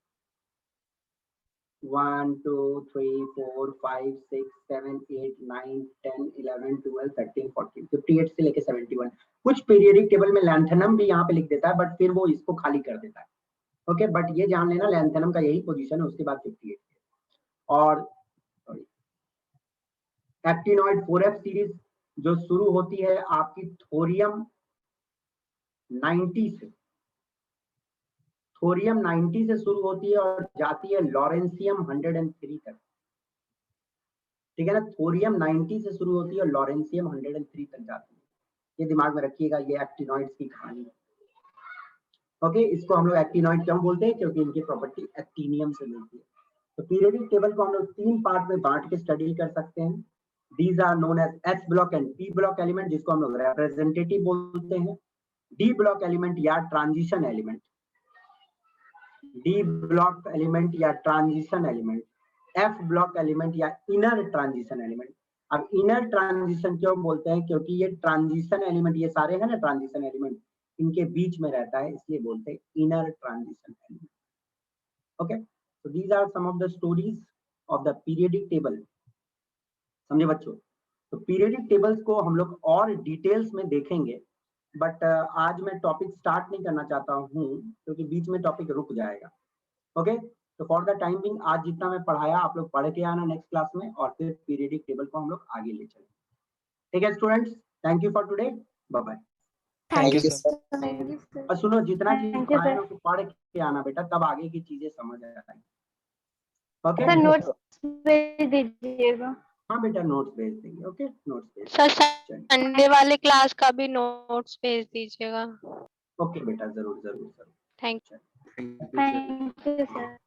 A: 1 2 3 4 5 6 7 8 9 10 11 12 13 14 58 से लेके 71। कुछ पीरियडिक टेबल में लैंथेनम भी यहाँ पे लिख देता है बट फिर वो इसको खाली कर देता है। ओके बट ये जान लेना लैंथेनम का यही पोजीशन है, उसके बाद 58 और एक्टिनॉइड 4F सीरीज जो शुरू होती है आपकी थोरियम 90 से। थोरियम 90 से शुरू होती है और जाती है लॉरेंसियम 103 तक। ठीक है ना। थोरियम 90 से शुरू होती है और लॉरेंसियम 103 तक जाती है। ये दिमाग में रखिएगा, ये एक्टिनॉइड्स की कहानी है। ओके इसको हम लोग एक्टिनॉइड क्यों बोलते हैं? क्योंकि इनकी प्रॉपर्टी एक्टिनियम से मिलती है। तो पीरियडिक टेबल को हम लोग 3 पार्ट में बांट के स्टडी कर सकते हैं। These are known as S block and P block element, जिसको हम लोग रिप्रेजेंटेटिव बोलते हैं। डी ब्लॉक एलिमेंट या transition element, D block element या transition element, F block element या इनर ट्रांजिशन एलिमेंट। अब इनर ट्रांजिशन क्यों बोलते हैं? क्योंकि ये ट्रांजिशन एलिमेंट, ये सारे हैं ना ट्रांजिशन एलिमेंट, इनके बीच में रहता है, इसलिए बोलते हैं inner transition element. Okay so these are some of the stories of the periodic table, समझे बच्चों? तो पीरियडिक टेबल्स को हम लोग और डिटेल्स में देखेंगे, बट आज मैं टॉपिक स्टार्ट नहीं करना चाहता हूँ क्योंकि बीच में टॉपिक रुक जाएगा। ओके, तो फॉर द टाइम बिंग आज जितना मैं पढ़ाया आप लोग पढ़ के आना नेक्स्ट क्लास में, और फिर पीरियडिक टेबल को हम लोग आगे ले चलेंगे। ठीक है students, thank you for today, bye bye.
G: Thank you sir.
B: Thank you, sir.
A: और सुनो, जितना चीज
E: Thank you,
A: पढ़ाया
E: sir.
A: ना उसको पढ़ के आना बेटा, तब आगे की चीजें समझ आएगी। ओके
E: सर नोट्स भेज दीजिएगा।
A: हाँ बेटा, नोट्स भेज देंगे। ओके, नोट्स भेज
F: सर
A: चलिए।
F: संडे वाले क्लास का भी नोट्स भेज दीजिएगा।
A: ओके बेटा, जरूर जरूर जरूर।
F: Thank
E: Thank you, sir.